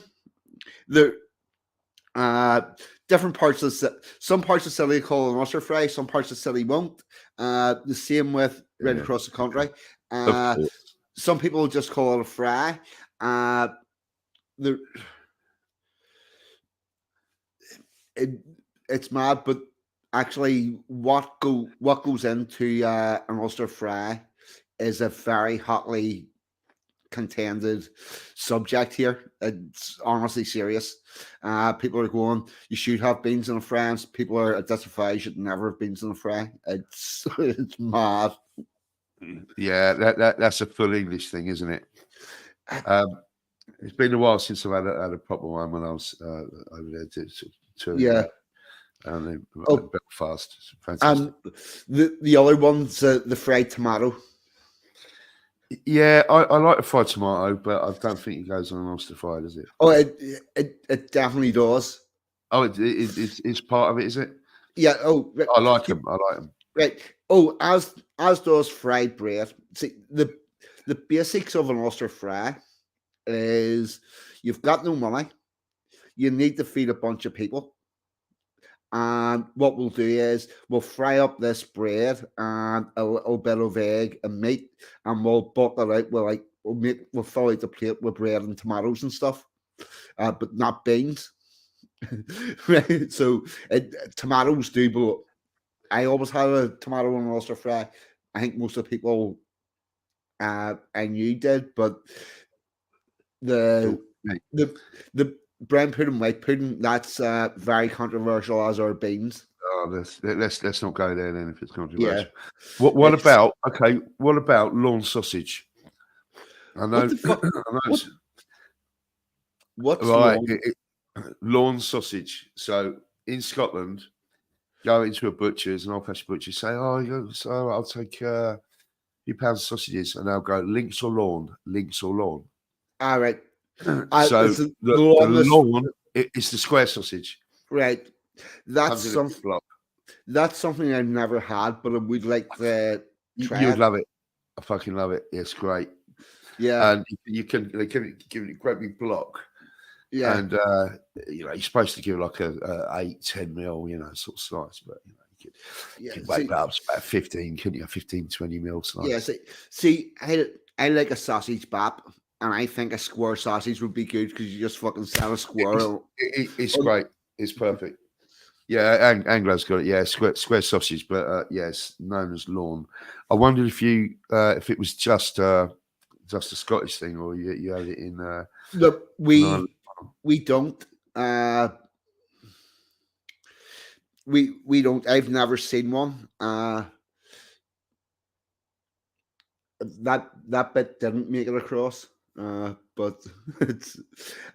The different parts of some parts of the city call it an Ulster Fry, some parts of the city won't. The same with right across the country. Some people just call it a fry. It's mad, but actually, what goes into an Ulster Fry is a very hotly contended subject here. It's honestly serious. People are going, you should have beans in a fry, and people are identifying you should never have beans in a fry. It's mad. Yeah, that's a full English thing, isn't it? It's been a while since I've had a proper one when I was over there to and Belfast. And the other one's the fried tomato. Yeah, I like the fried tomato, but I don't think it goes on an Ulster Fry, does it? Oh, it definitely does. Oh, it's part of it, is it? Yeah. Oh, right. I like them. Right. Oh, as does fried bread. See, the basics of an Ulster Fry is you've got no money, you need to feed a bunch of people, and what we'll do is we'll fry up this bread and a little bit of egg and meat, and we'll butter it out with like we'll fill out the plate with bread and tomatoes and stuff, but not beans. Right? So tomatoes do, but I always had a tomato and oyster fry. I think most of the people I knew did, but the the brown pudding, white pudding, that's very controversial, as are beans. Oh, let's not go there then if it's Yeah. controversial. What about what about lawn sausage? I know. What the fuck? I know it's- What's right, lawn? lawn sausage. So in Scotland, go into a butcher's, an old-fashioned butcher, say, "Oh, so I'll take a few pounds of sausages," and they'll go links or lawn, links or lawn. All right. So it's the longest- lawn is the square sausage. Right. Comes in a big block. That's something I've never had, but I would like to try You would it. love it. I fucking love it. It's great. Yeah. And they can give it a great big block. Yeah. And you're supposed to give like a 8-10 mil, sort of slice, but you could wake that up to about 15, couldn't you? 15, 20 mil slice. Yeah. See, I like a sausage bap, and I think a square sausage would be good because you just fucking sell a square. It's great. It's perfect. Yeah, Anglo's got it. Yeah, square sausage, but it's known as lawn. I wondered if it was just a Scottish thing, or you had it in. Look, we don't. We don't. I've never seen one. That bit didn't make it across. But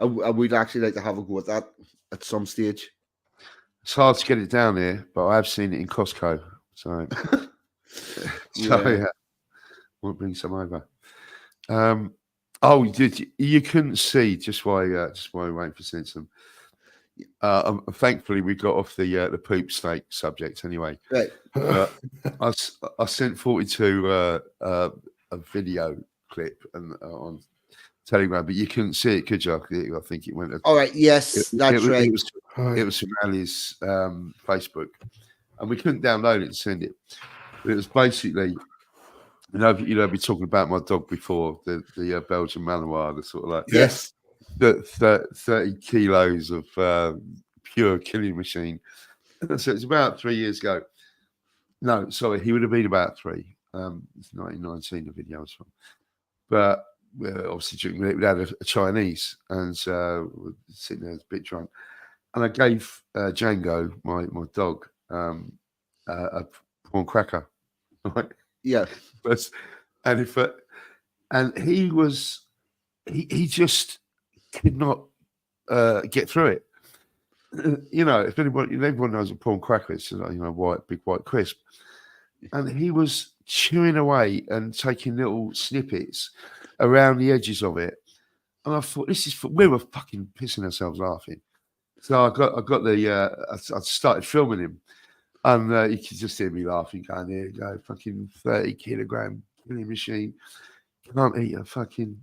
I would actually like to have a go at that at some stage. It's hard to get it down here, but I have seen it in Costco. So, Yeah. we'll bring some over. You couldn't see just while we're waiting for Sensum. Thankfully, we got off the poop steak subject anyway. Right. I sent 42 a video clip on Telegram, but you couldn't see it, could you? I think it went. All right. Yes, that's right. It was from Ali's Facebook, and we couldn't download it and send it. But it was basically, I've been talking about my dog before, the Belgian Malinois, the sort of like Yes. the 30 kilos of pure killing machine. So it's about 3 years ago. No, sorry, he would have been about 3. It's 1919 the video was from, but we're obviously drinking. We had a Chinese, and we're sitting there a bit drunk. And I gave Django, my dog, a prawn cracker. Right? Yeah. And he just could not get through it. If everyone knows what prawn cracker is, big white crisp. And he was chewing away and taking little snippets around the edges of it. And I thought, we were fucking pissing ourselves laughing. So I started filming him, and you could just hear me laughing, going, "Here you go, fucking 30-kilogram killing machine. Can't eat a fucking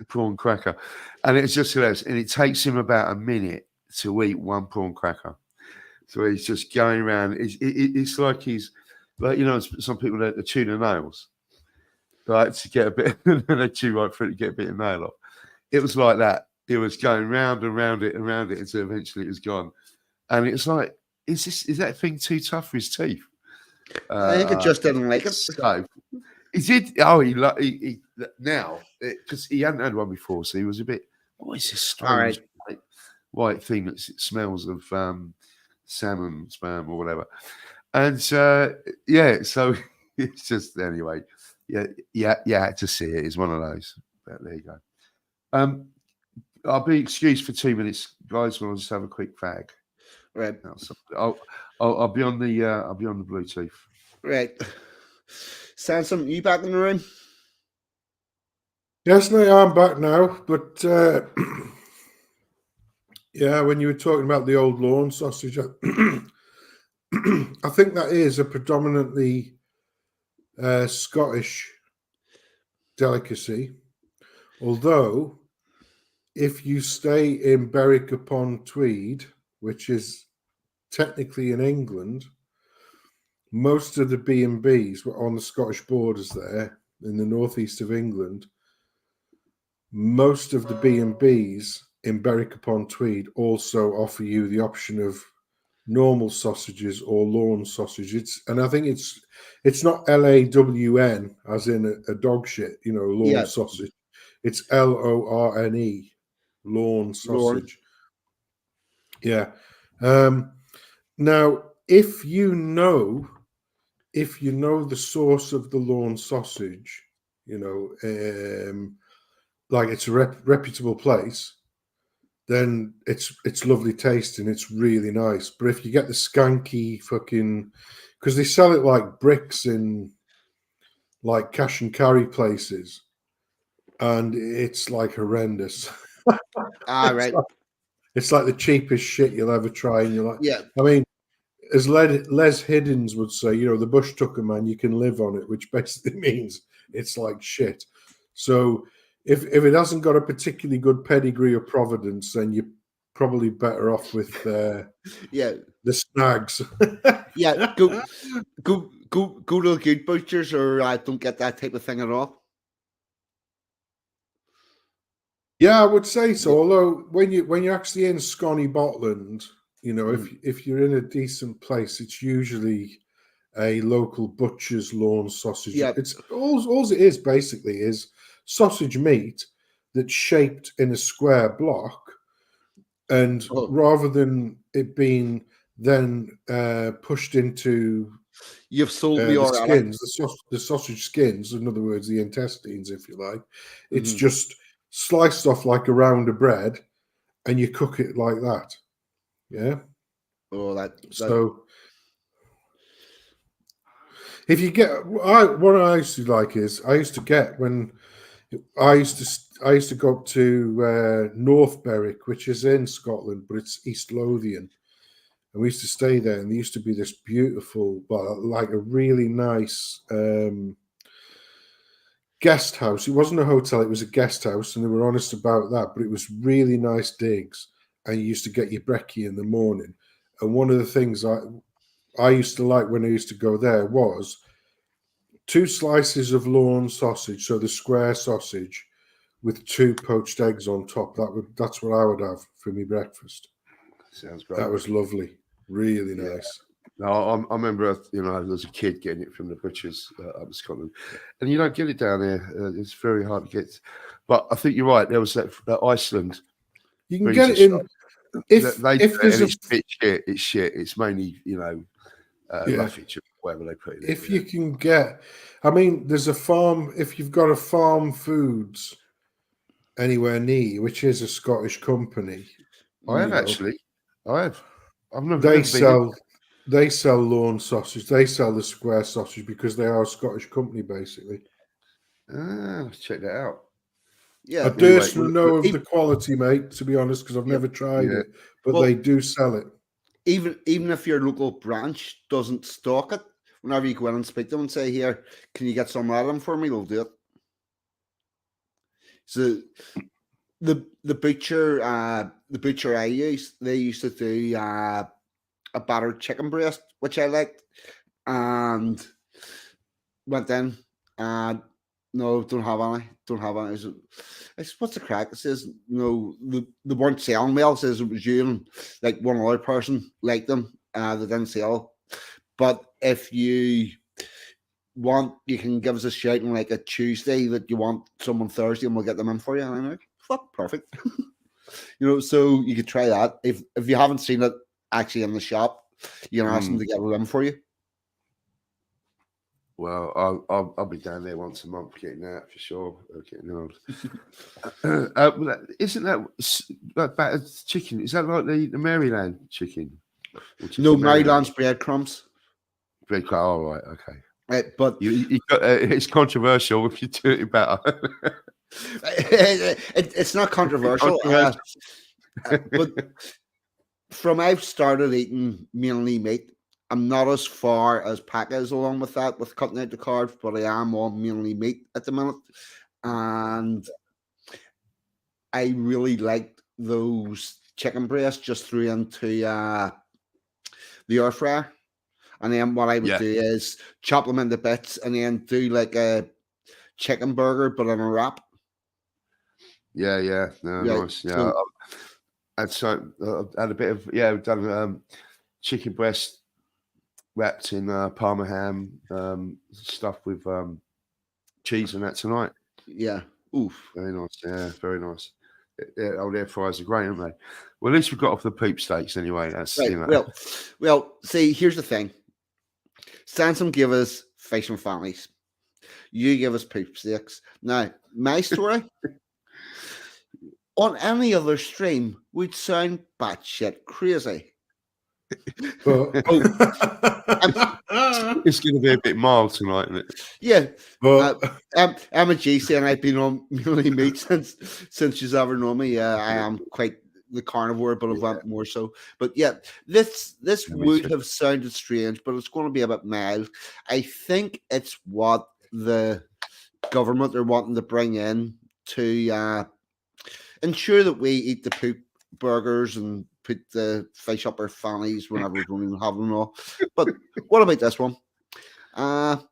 prawn cracker." And it's just hilarious. And it takes him about a minute to eat one prawn cracker. So he's just going around. It's like he's like, some people that chew their nails, right, to get a bit, and they chew right through to get a bit of nail off. It was like that. It was going round and round it until eventually it was gone. And it's like, is that thing too tough for his teeth? I think it just didn't like it. So he did. Oh, he now, because he hadn't had one before, so he was a bit. What is this strange white thing that smells of salmon, sperm, or whatever? And so it's just anyway. Yeah, had to see it. It's one of those. But there you go. I'll be excused for 2 minutes, guys. We'll just have a quick fag. Right. I'll be on the Bluetooth. Right. Sensum, you back in the room? Yes, no, I'm back now. But when you were talking about the old lawn sausage, I think that is a predominantly Scottish delicacy. Although, if you stay in Berwick-upon-Tweed, which is technically in England, most of the B&Bs were on the Scottish borders there in the northeast of England. most of the B&Bs in Berwick-upon-Tweed also offer you the option of normal sausages or lawn sausage. And I think it's not LAWN as in a dog shit, lawn Yeah. sausage. It's LORNE, lawn Lord. sausage. Yeah. Now, if you know the source of the lawn sausage, like it's a reputable place, then it's lovely tasting. It's really nice. But if you get the skanky fucking, because they sell it like bricks in like cash and carry places, and it's like horrendous. Right. It's like the cheapest shit you'll ever try, and you're like, Yeah. I mean, as Les Hiddens would say, the bush tucker man, you can live on it, which basically means it's like shit. So if it hasn't got a particularly good pedigree or provenance, then you're probably better off with Yeah. the snags. Yeah. Go to the good butchers, or don't get that type of thing at all. Yeah, I would say so. Yeah. Although when you're actually in Scotty Botland, Mm. if you're in a decent place, it's usually a local butcher's lawn sausage. Yeah. It's all it is basically is sausage meat that's shaped in a square block, and Oh. rather than it being then pushed into You've sold me the already. skins, the sausage skins, in other words, the intestines, if you like, it's Mhm. just sliced off like a round of bread, and you cook it like that. Yeah. Oh, that. So if you get, what I used to like is I used to get when I used to go up to North Berwick, which is in Scotland, but it's East Lothian, and we used to stay there. And there used to be this beautiful, well, like a really nice guest house. It wasn't a hotel; it was a guest house, and they were honest about that. But it was really nice digs, and you used to get your brekkie in the morning. And one of the things I used to like when I used to go there was 2 slices of lawn sausage, so the square sausage, with 2 poached eggs on top. That's what I would have for my breakfast. Sounds great. That was lovely, really nice. No, I remember, as a kid getting it from the butchers up in Scotland, and you don't get it down there. It's very hard to get. But I think you're right. There was that Iceland. You can get it in. If there's it's shit, it's shit. It's mainly Laffage, whatever they put in. If you can get, I mean, there's a farm. If you've got a Farm Foods anywhere near you, which is a Scottish company, I have actually. I have. I've never. They sell lawn sausage. They sell the square sausage because they are a Scottish company, basically. Let's check that out. Yeah. I don't know of the quality, mate, to be honest, because I've never tried it, but they do sell it. Even if your local branch doesn't stock it, whenever you go in and speak to them and say, "Here, can you get some of them for me?" They'll do it. So the butcher I use, they used to do a battered chicken breast, which I liked, and went in and no, don't have any. I said, what's the crack? It says no, they weren't selling well. It says it was you and like one other person liked them. They didn't sell. But if you want, you can give us a shout on like a Tuesday that you want someone Thursday, and we'll get them in for you. And I'm like, fuck, perfect. So you could try that. If you haven't seen it actually in the shop, you can ask them to get it in for you. Well, I'll be down there once a month getting that for sure. Getting old. Isn't that battered chicken? Is that like the Maryland chicken? No, Maryland's breadcrumbs. Breadcrumbs. Oh, right, okay. But it's controversial if you do it better. It's not controversial. But from I've started eating mainly meat, I'm not as far as Pack is along with that, with cutting out the carbs, but I am on mainly meat at the minute. And I really liked those chicken breasts just threw into the air fryer. And then what I would do is chop them into bits and then do like a chicken burger, but in a wrap. Yeah. No, Right, nice. Yeah. so- I had a bit of we've done chicken breast wrapped in Parma ham, stuff with cheese and that tonight. Yeah. Oof. Very nice. Yeah, very nice. Old air fryers are great, aren't they? Well, at least we got off the poop steaks anyway. That's Right. Well. See, here's the thing. Sensum give us fish and families. You give us poop steaks. Now, my story on any other stream would sound batshit crazy. But it's going to be a bit mild tonight, isn't it? Yeah. but I'm a GC and I've been on mainly meat since you've ever known me. I am quite the carnivore, but I've went more so. But yeah, this Yeah, me would too. have sounded strange, but it's going to be a bit mild. I think it's what the government are wanting to bring in to ensure that we eat the poop burgers and put the fish up our fannies whenever we don't even have them all. But what about this one? I'll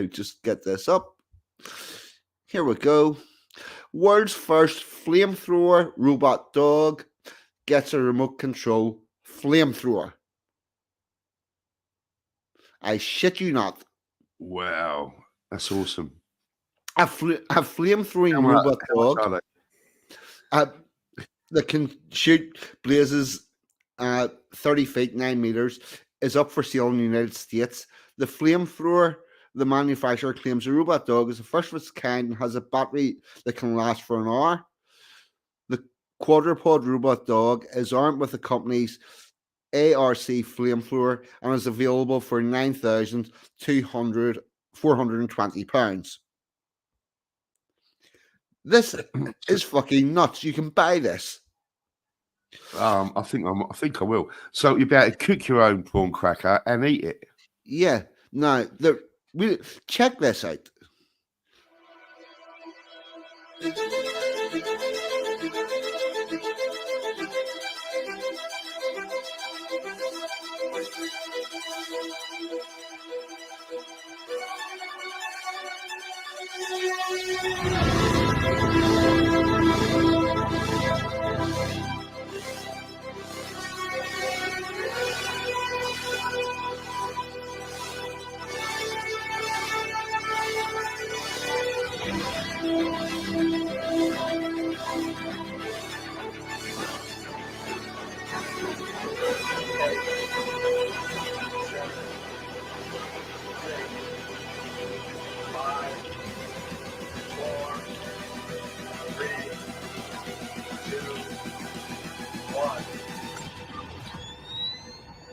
just get this up. Here we go. World's first flamethrower robot dog gets a remote control flamethrower. I shit you not. Wow, that's awesome. A flamethrowing How much- robot how much dog are they? that can shoot blazes 30 feet, 9 meters, is up for sale in the United States. The flamethrower, the manufacturer claims the robot dog is the first of its kind and has a battery that can last for an hour. The quadrupod robot dog is armed with the company's ARC flamethrower and is available for £9,420. This is fucking nuts. You can buy this. I think I will. So you're about to cook your own prawn cracker and eat it. Yeah. Now, check this out.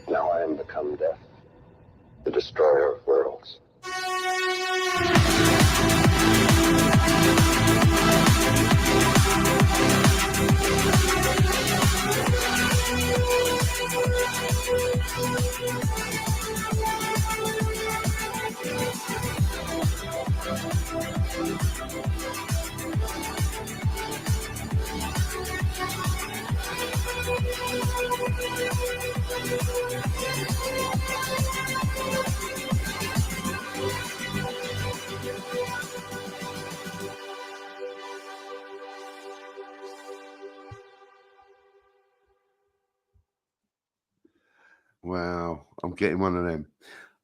Now I am become death, the destroyer of worlds. Wow, I'm getting one of them.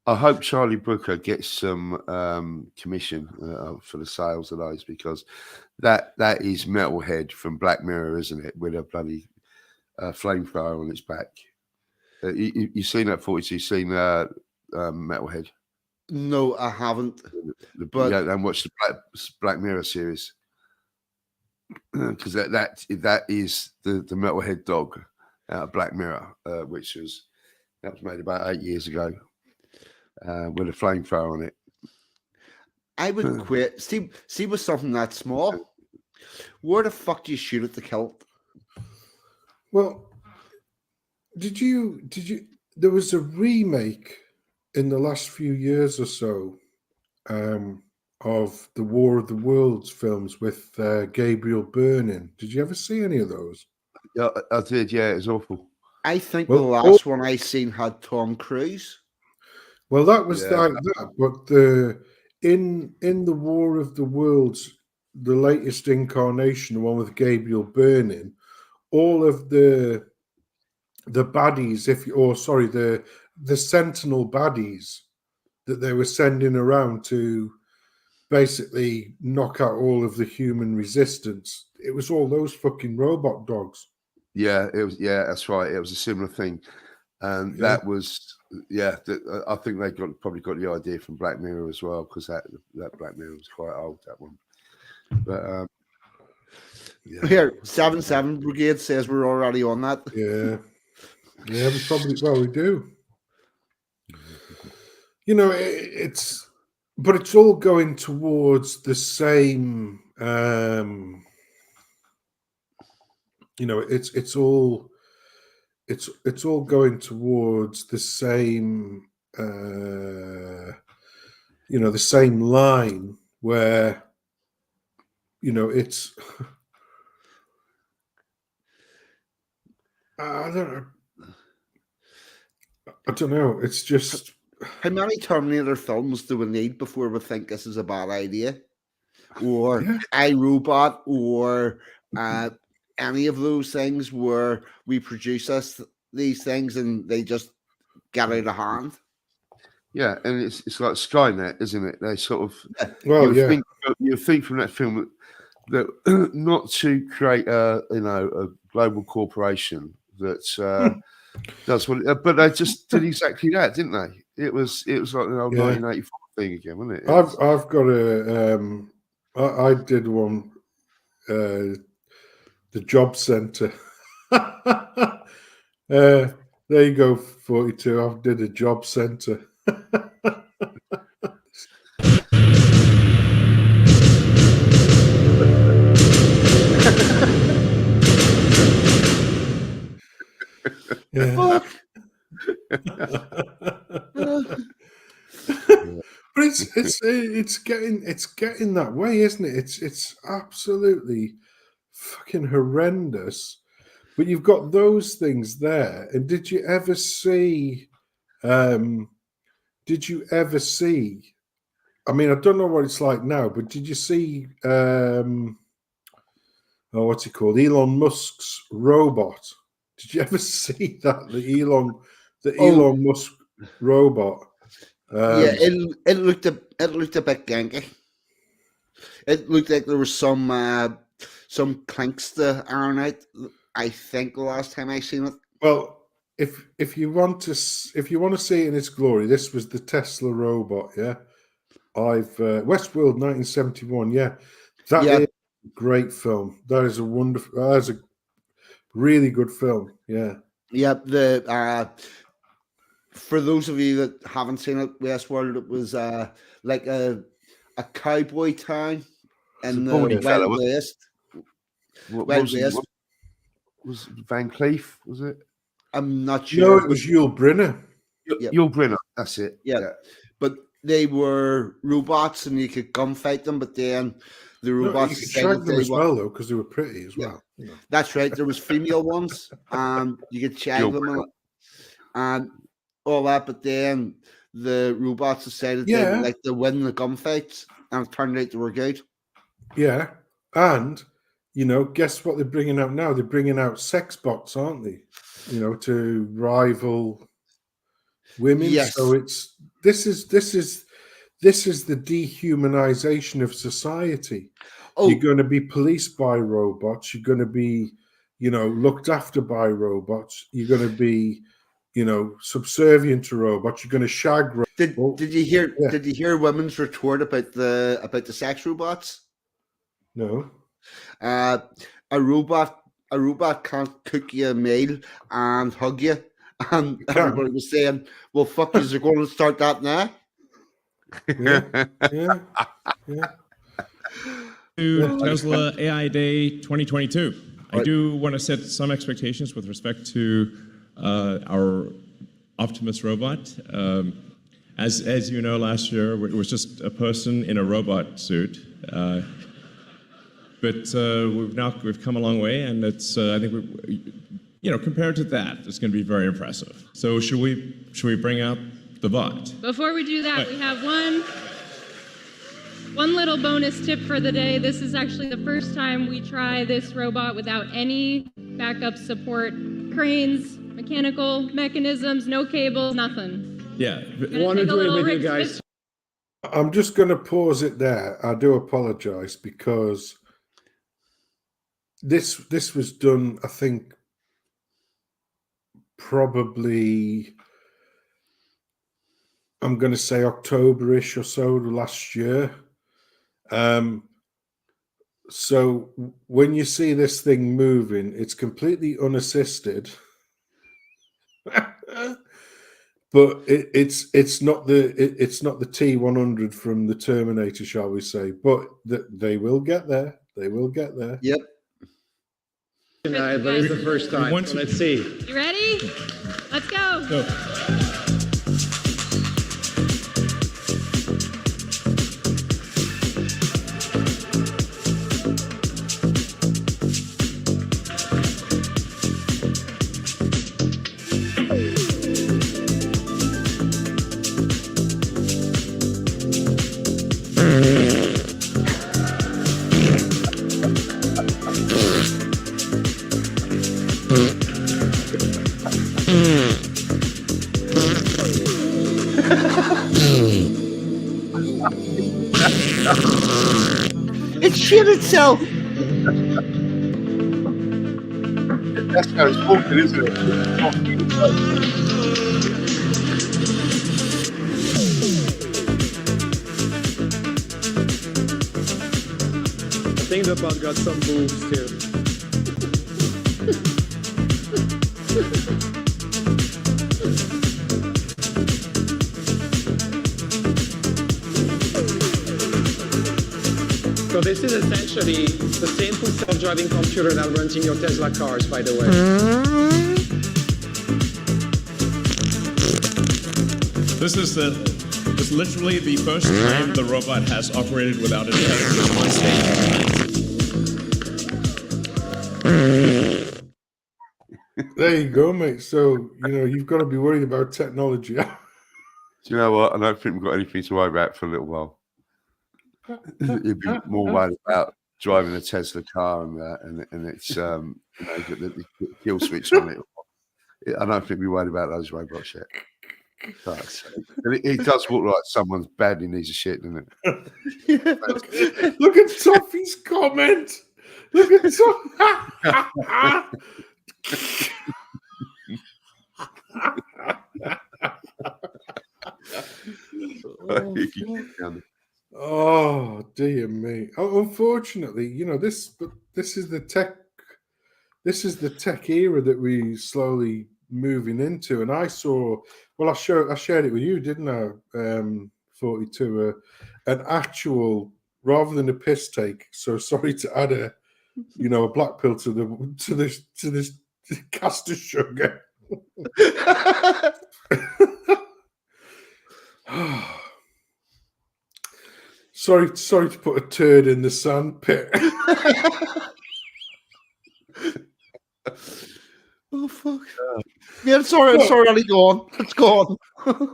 I hope Charlie Brooker gets some commission for the sales of those, because that is Metalhead from Black Mirror, isn't it? With a bloody flamethrower on its back. You've seen that footage? You've seen Metalhead? No, I haven't. But and watch the Black Mirror series, because that is the Metalhead dog out of Black Mirror, which was made about 8 years ago, with a flamethrower on it. I would quit. See, with something that small, where the fuck do you shoot it to kill it? well, did you? There was a remake in the last few years or so of the War of the Worlds films with Gabriel Byrne in. Did you ever see any of those? Yeah, I did. Yeah, it was awful. I think Well, the last one I seen had Tom Cruise. Well, that was Yeah. like that, but in the War of the Worlds the latest incarnation, the one with Gabriel Byrne, all of the baddies, the Sentinel baddies that they were sending around to basically knock out all of the human resistance. It was all those fucking robot dogs. Yeah, it was. Yeah, that's right. It was a similar thing, and that was I think they probably got the idea from Black Mirror as well, because that Black Mirror was quite old, that one. But Here, 7-7 Brigade says we're already on that. Yeah, we do. You know, it's all going towards the same. You know, it's all going towards the same. You know, the same line where, you know, it's. I don't know. It's just. How many Terminator films do we need before we think this is a bad idea? Or iRobot, or any of those things where we produce these things and they just get out of hand? yeah, and it's like Skynet, isn't it? They sort of you think from that film that not to create a global corporation that does what, but they just did exactly that, didn't they? It was like an old 1984 thing again, wasn't it? I've got a I did one, the job centre. There you go, 42. I did a job centre. Yeah. But it's getting that way, isn't it? It's absolutely fucking horrendous. But you've got those things there. And did you ever see? I mean, I don't know what it's like now, but did you see? What's he called? Elon Musk's robot. Did you ever see that? The Elon Musk robot. It looked a bit ganky. It looked like there was some clinks to iron out. I think the last time I seen it. Well, if you want to see it in its glory, this was the Tesla robot. Yeah, Westworld 1971. Yeah, that is a great film. That is a really good film. Yeah. Yeah. For those of you that haven't seen it, Westworld, it was like a cowboy town in the Wild West. Was Van Cleef, was it? I'm not sure. No, it was Yul Brynner. Yul Brynner, that's it. Yeah. But they were robots and you could gunfight them, but then the robots you could shag them as well, though, because they were pretty as well. You know. That's right. There was female ones, and you could shag them and all that, but then the robots decided they would like to win the gunfights, and it turned out they were good. Yeah, and guess what they're bringing out now? They're bringing out sex bots, aren't they? To rival women. Yes. So this is the dehumanization of society. Oh. You're going to be policed by robots. You're going to be, looked after by robots. You're going to be, subservient to robots. You're going to shag robots. Did you hear? Yeah. Did you hear women's retort about the sex robots? No. A robot can't cook you a meal and hug you, and everybody was saying, "Well, fuck, is they're going to start that now?" Yeah. To Tesla AI Day 2022. I do want to set some expectations with respect to our Optimus robot. As you know, last year it was just a person in a robot suit. But we've come a long way, and it's I think compared to that, it's going to be very impressive. So should we bring out the bot? Before we do that, we have one One little bonus tip for the day. This is actually the first time we try this robot without any backup support. Cranes, mechanical mechanisms, no cables, nothing. Yeah. Want to do it with you guys. I'm just going to pause it there. I do apologize because this was done, I think, probably, I'm going to say October-ish or so last year. So when you see this thing moving, it's completely unassisted. But it's not the T100 from the Terminator, shall we say? But they will get there. They will get there. Yep. Tonight, but it's the first time. So let's see. You ready? Let's go. Go. It shit itself. That's how it's walking, isn't it? I think the bot got some moves too. So this is essentially the same full self-driving computer that runs in your Tesla cars, by the way. This is literally the first time the robot has operated without a detector on stage. There you go, mate. So, you've got to be worried about technology. Do you know what? I don't think we've got anything to worry about for a little while. You'd be more worried about driving a Tesla car and it's got the kill switch on it. I don't think we're worried about those robots yet. It does look like someone's badly needs a shit, doesn't it? Look at Toffee's comment. Look at Oh dear me! Oh, unfortunately, this is the tech. This is the tech era that we slowly moving into. And I saw. Well, I shared it with you, didn't I? 42, an actual rather than a piss take. So sorry to add a black pill to this cast of sugar. Sorry to put a turd in the sand pit. Oh fuck! Yeah, sorry, Ollie, go on. Let's go on.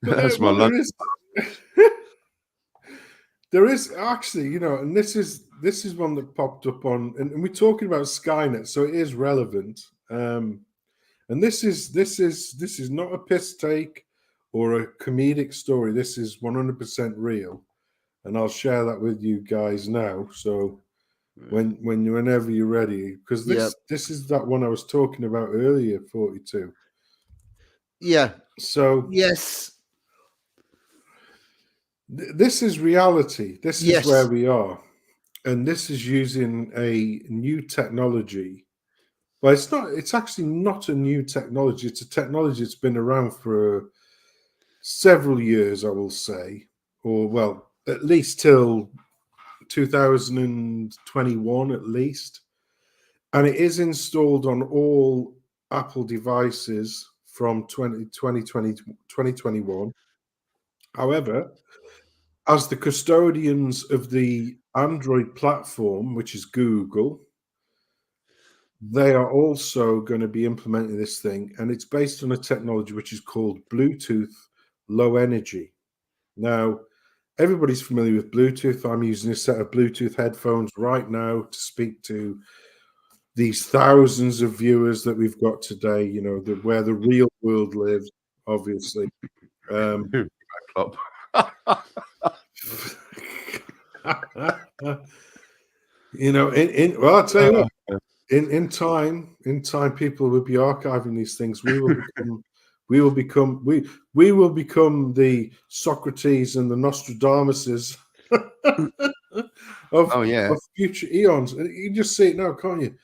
That's my luck. There is actually, and this is one that popped up on, and we're talking about Skynet, so it is relevant. And this is not a piss take or a comedic story. This is 100% real, and I'll share that with you guys now. So whenever you're ready, because this is that one I was talking about earlier, 42. Yeah. So yes, this is reality. This is where we are, and this is using a new technology. Well, it's actually not a new technology. It's a technology that's been around for several years, I will say, or well, at least till 2021 at least. And it is installed on all Apple devices from 2021. However, as the custodians of the Android platform, which is Google, they are also going to be implementing this thing, and it's based on a technology which is called Bluetooth Low Energy. Now, everybody's familiar with Bluetooth. I'm using a set of Bluetooth headphones right now to speak to these thousands of viewers that we've got today, you know, where the real world lives, obviously. Klopp. You know, well, I'll tell you what, in time, people will be archiving these things. We will become the Socrates and the Nostradamuses of future eons. And you just see it now, can't you?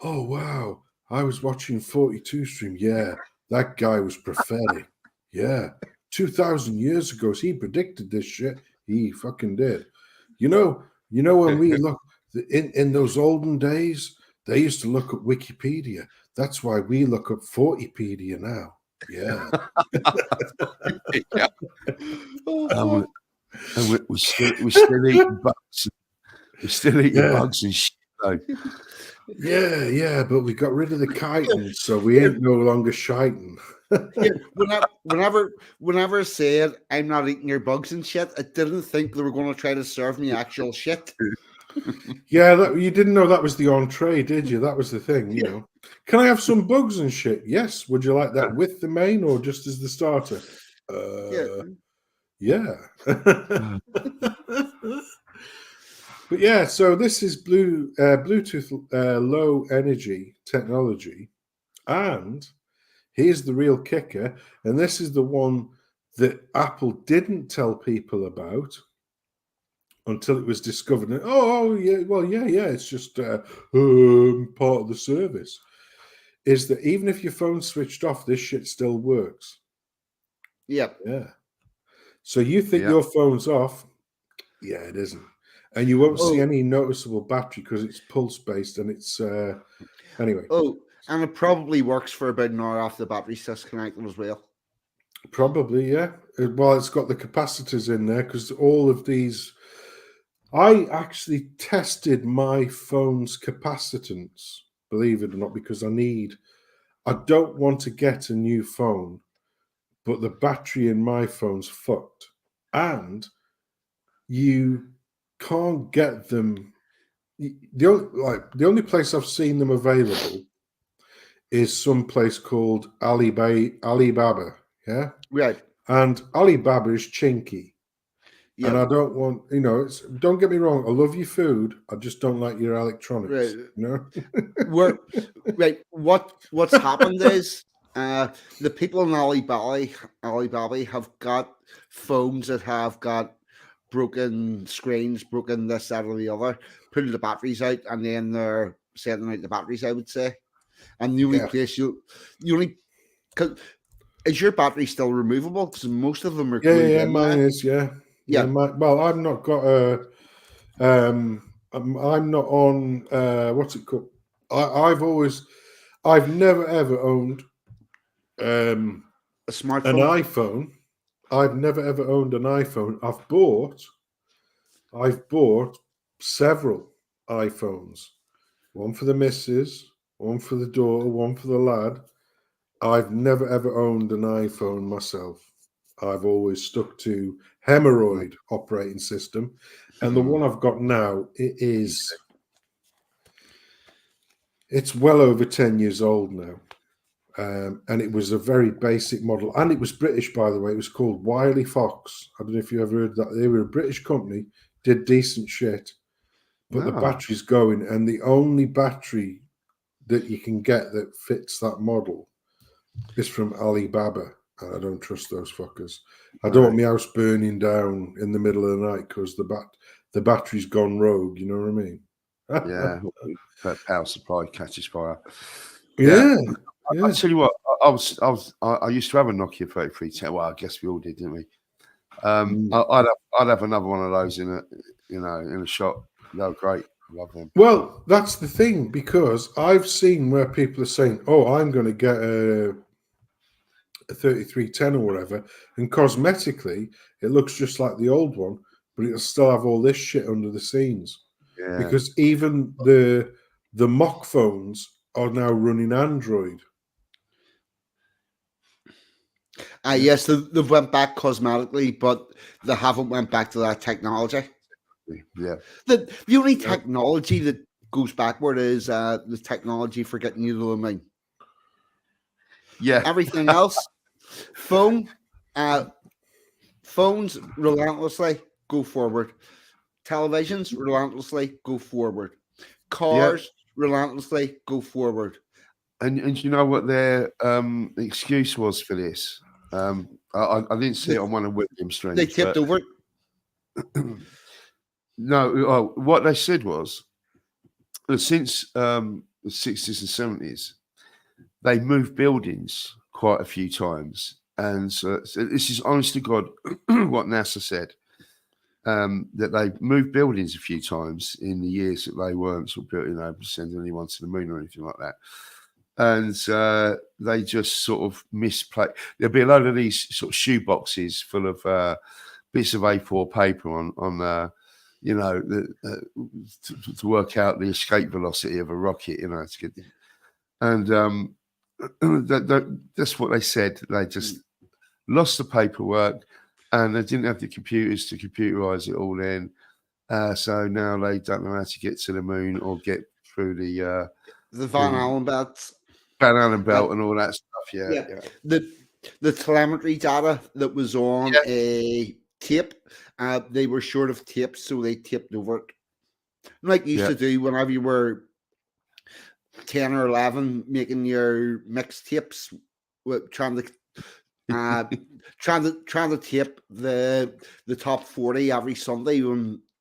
Oh wow, I was watching 42 stream. Yeah, that guy was prophetic. Yeah, 2,000 years ago, he predicted this shit. He fucking did. You know when we look in those olden days, they used to look at Wikipedia. That's why we look up 40pedia now. Yeah. And we're still eating bugs. We're still eating bugs and shit. Though. Yeah, but we got rid of the chitin, so we ain't no longer shiting. Whenever I said I'm not eating your bugs and shit, I didn't think they were going to try to serve me actual shit. Yeah, you didn't know that was the entree, did you? That was the thing, you know. Can I have some bugs and shit? Yes. Would you like that with the main or just as the starter? Yeah. But yeah, so this is Bluetooth low energy technology, and here's the real kicker, and this is the one that Apple didn't tell people about until it was discovered. And, it's just part of the service. Is that even if your phone's switched off, this shit still works. Yep. Yeah. So you think your phone's off? Yeah, it isn't. And you won't see any noticeable battery because it's pulse based and it's anyway. Oh, and it probably works for about an hour after the battery's disconnected as well. Probably, yeah. Well, it's got the capacitors in there because all of these. I actually tested my phone's capacitance, believe it or not, because I don't want to get a new phone, but the battery in my phone's fucked. And you can't get them. The only place I've seen them available is some place called Alibaba. Yeah, right. And Alibaba is chinky, and I don't want don't get me wrong. I love your food. I just don't like your electronics. Right. You know, What's happened is the people in Alibaba have got phones that have got broken screens, broken this, that, or the other, pulling the batteries out, and then they're setting out the batteries, I would say. And the only place is your battery still removable? Because most of them are glued in mine there. is, yeah. Well, I've not got a I'm not on what's it called? I've never ever owned a smartphone. An iPhone. I've never ever owned an iPhone. I've bought several iPhones. One for the missus, one for the daughter, one for the lad. I've never ever owned an iPhone myself. I've always stuck to Hemorrhoid operating system. And the one I've got now, it's well over 10 years old now. And it was a very basic model. And it was British, by the way. It was called Wiley Fox. I don't know if you ever heard that. They were a British company, did decent shit. But the battery's going. And the only battery that you can get that fits that model is from Alibaba. And I don't trust those fuckers. I don't want my house burning down in the middle of the night because the battery's gone rogue. You know what I mean? Yeah, that power supply catches fire. Yeah. I tell you what, I used to have a Nokia 3310. Well, I guess we all did, didn't we? I'd have another one of those in a shop. They were great. I love them. Well, that's the thing, because I've seen where people are saying, "Oh, I'm going to get a 3310 or whatever," and cosmetically it looks just like the old one, but it'll still have all this shit under the scenes. Yeah. Because even the mock phones are now running Android. Yes, they've went back cosmetically, but they haven't went back to that technology. Yeah. The only technology that goes backward is the technology for getting you to the moon. Yeah. Everything else, phones relentlessly go forward. Televisions relentlessly go forward. Cars relentlessly go forward. And you know what their excuse was for this? I didn't see it on one of William's streams. They tipped over. No, what they said was that since the 60s and 70s, they moved buildings quite a few times. And so this is honest to God what NASA said, that they moved buildings a few times in the years that they weren't sort of built, sending anyone to the moon or anything like that. And they just sort of misplaced. There'll be a load of these sort of shoe boxes full of bits of A4 paper on to work out the escape velocity of a rocket, to get. And that's what they said. They just lost the paperwork, and they didn't have the computers to computerize it all in. So now they don't know how to get to the moon or get through the Van Allen belts. Van Allen belt and all that stuff. Yeah. The telemetry data that was on a tape, they were short of tapes, so they taped over it. Like you used to do whenever you were 10 or 11 making your mixtapes, trying to tape the top 40 every Sunday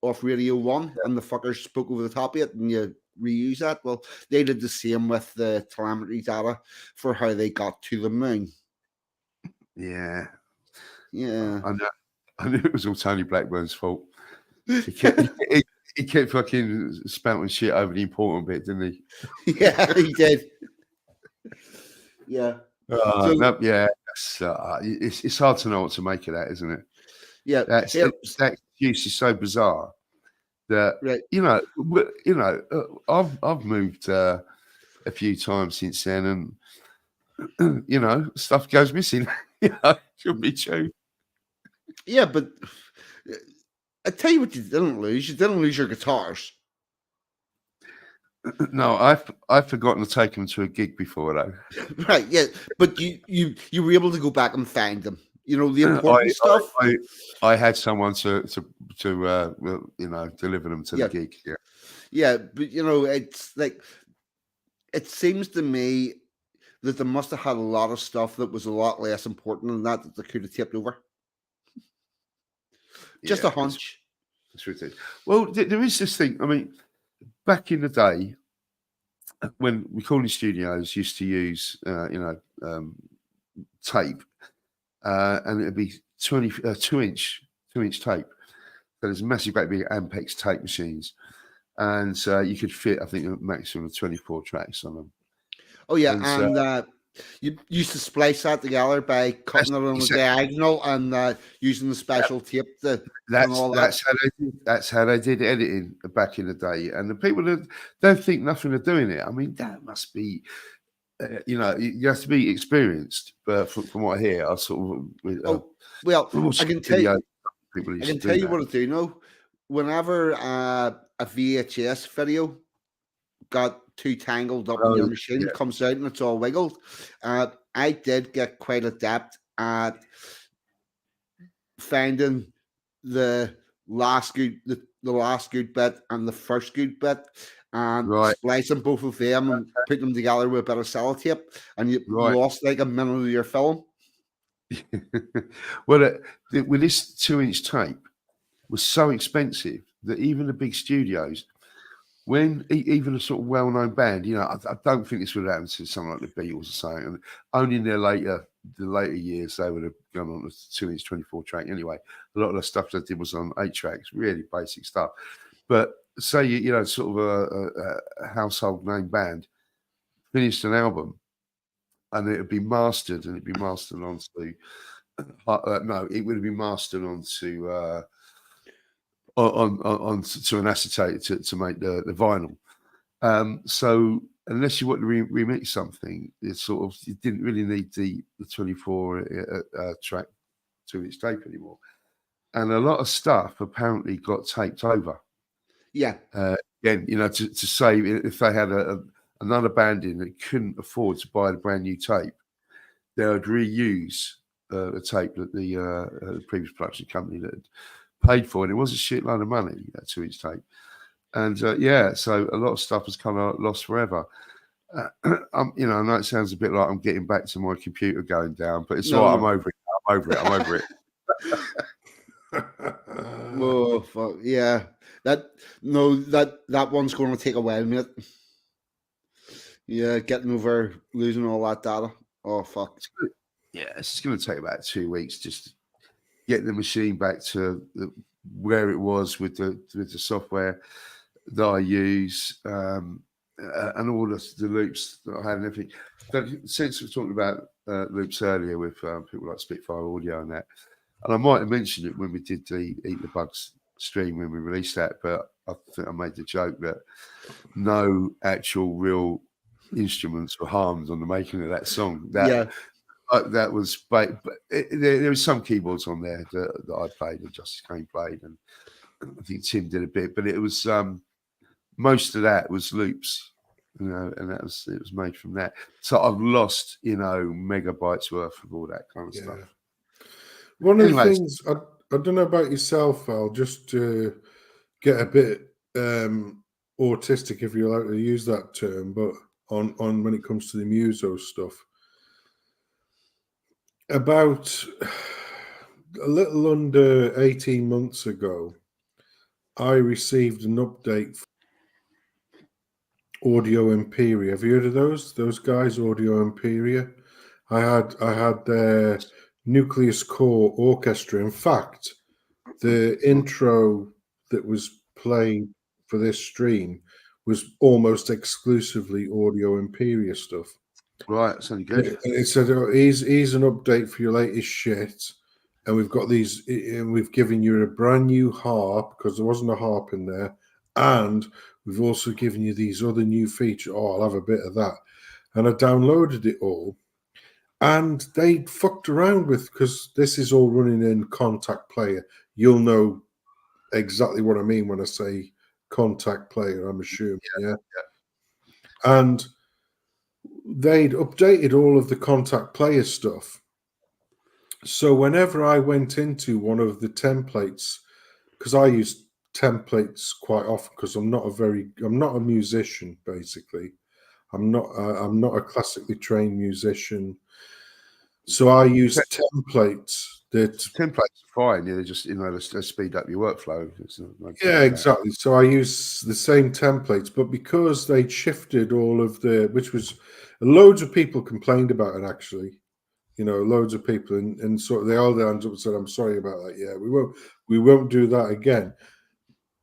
off Radio 1, and the fuckers spoke over the top of it, and you reuse that. Well, they did the same with the telemetry data for how they got to the moon. Yeah. I knew it was all Tony Blackburn's fault. He kept fucking spouting shit over the important bit, didn't he? Yeah, he did. Yeah. It's hard to know what to make of that, isn't it? Yeah. That excuse is so bizarre that I've moved a few times since then, and stuff goes missing. Should be true. Yeah, but I tell you what, you didn't lose. You didn't lose your guitars. No, I've forgotten to take them to a gig before, though. Right, yeah, but you were able to go back and find them. The important stuff. I had someone to deliver them to the gig. Yeah, but it's like, it seems to me that they must have had a lot of stuff that was a lot less important than that they could have tipped over. Just a hunch. That's ridiculous. Well, there is this thing. I mean, back in the day, when recording studios used to use, tape, and it'd be 2-inch tape. So there's massive, great big Ampex tape machines, and you could fit, I think, a maximum of 24 tracks on them. Oh yeah, and you used to splice that together by cutting it on the diagonal and using the special tape. That's how they did editing back in the day. And the people that don't think nothing of doing it, I mean, that must be, you have to be experienced. But from what I hear, I sort of I can tell you. I can tell you what I do know. Whenever a VHS video got too tangled up in your machine, comes out and it's all wiggled. I did get quite adept at finding the last good bit and the first good bit, and splicing both of them and putting them together with a bit of sellotape, and you lost like a minute of your film. Well, with this 2-inch tape was so expensive that even the big studios, when even a sort of well-known band, I don't think this would happen to someone like the Beatles or something. And only in the later years they would have gone on a 2-inch 24 track. Anyway, a lot of the stuff they did was on 8 tracks, really basic stuff. But say sort of a household name band finished an album, and it would be mastered, and it'd be mastered onto it would have been mastered onto to an acetate to make the vinyl. So unless you want to remix something, it's sort of, you didn't really need the 24 track 2-inch tape anymore. And a lot of stuff apparently got taped over. Yeah. Again, you know, to save, if they had another band in that couldn't afford to buy the brand new tape, they would reuse the tape that the previous production company that had paid for, and it was a shitload of money, that 2-inch tape. And yeah, so a lot of stuff has kind of lost forever. You know, I know it sounds a bit like I'm getting back to my computer going down, but it's all right. I'm over it. I'm over it. I'm over it. Oh fuck yeah! That one's going to take a while, mate. Yeah, getting over losing all that data. Oh fuck. Yeah, it's going to take about 2 weeks just getting the machine back to where it was with the software that I use, and all the loops that I had and everything. But since we were talking about loops earlier with people like Spitfire Audio and that, and I might have mentioned it when we did the Eat the Bugs stream when we released that, but I think I made the joke that no actual real instruments were harmed on the making of that song. That was, but there was some keyboards on there that I played and Justice Kane played, and I think Tim did a bit, but it was most of that was loops, you know, and it was made from that. So I've lost, you know, megabytes worth of all that kind of stuff. One of the things, I don't know about yourself, Al, just to get a bit autistic, if you like to use that term, but on when it comes to the Muso stuff. About a little under 18 months ago, I received an update from Audio Imperia. Have you heard of those guys, Audio Imperia? I had their Nucleus Core Orchestra. In fact, the intro that was played for this stream was almost exclusively Audio Imperia stuff. Right, that's only good. It said, oh, here's an update for your latest shit, and we've got these, and we've given you a brand new harp because there wasn't a harp in there, and we've also given you these other new features. Oh, I'll have a bit of that. And I downloaded it all, and they fucked around with, because this is all running in Contact Player. You'll know exactly what I mean when I say Contact Player, I'm assuming, yeah. And they'd updated all of the Contact Player stuff. So whenever I went into one of the templates, because I use templates quite often, because I'm not a musician, basically. I'm not a classically trained musician. So I use templates that... Templates are fine, yeah, they just, you know, they speed up your workflow. Yeah, exactly. So I use the same templates, but because they shifted all of the, which was, loads of people complained about it, actually. You know, loads of people, and sort of they all hands up and said, "I'm sorry about that. Yeah, we won't do that again."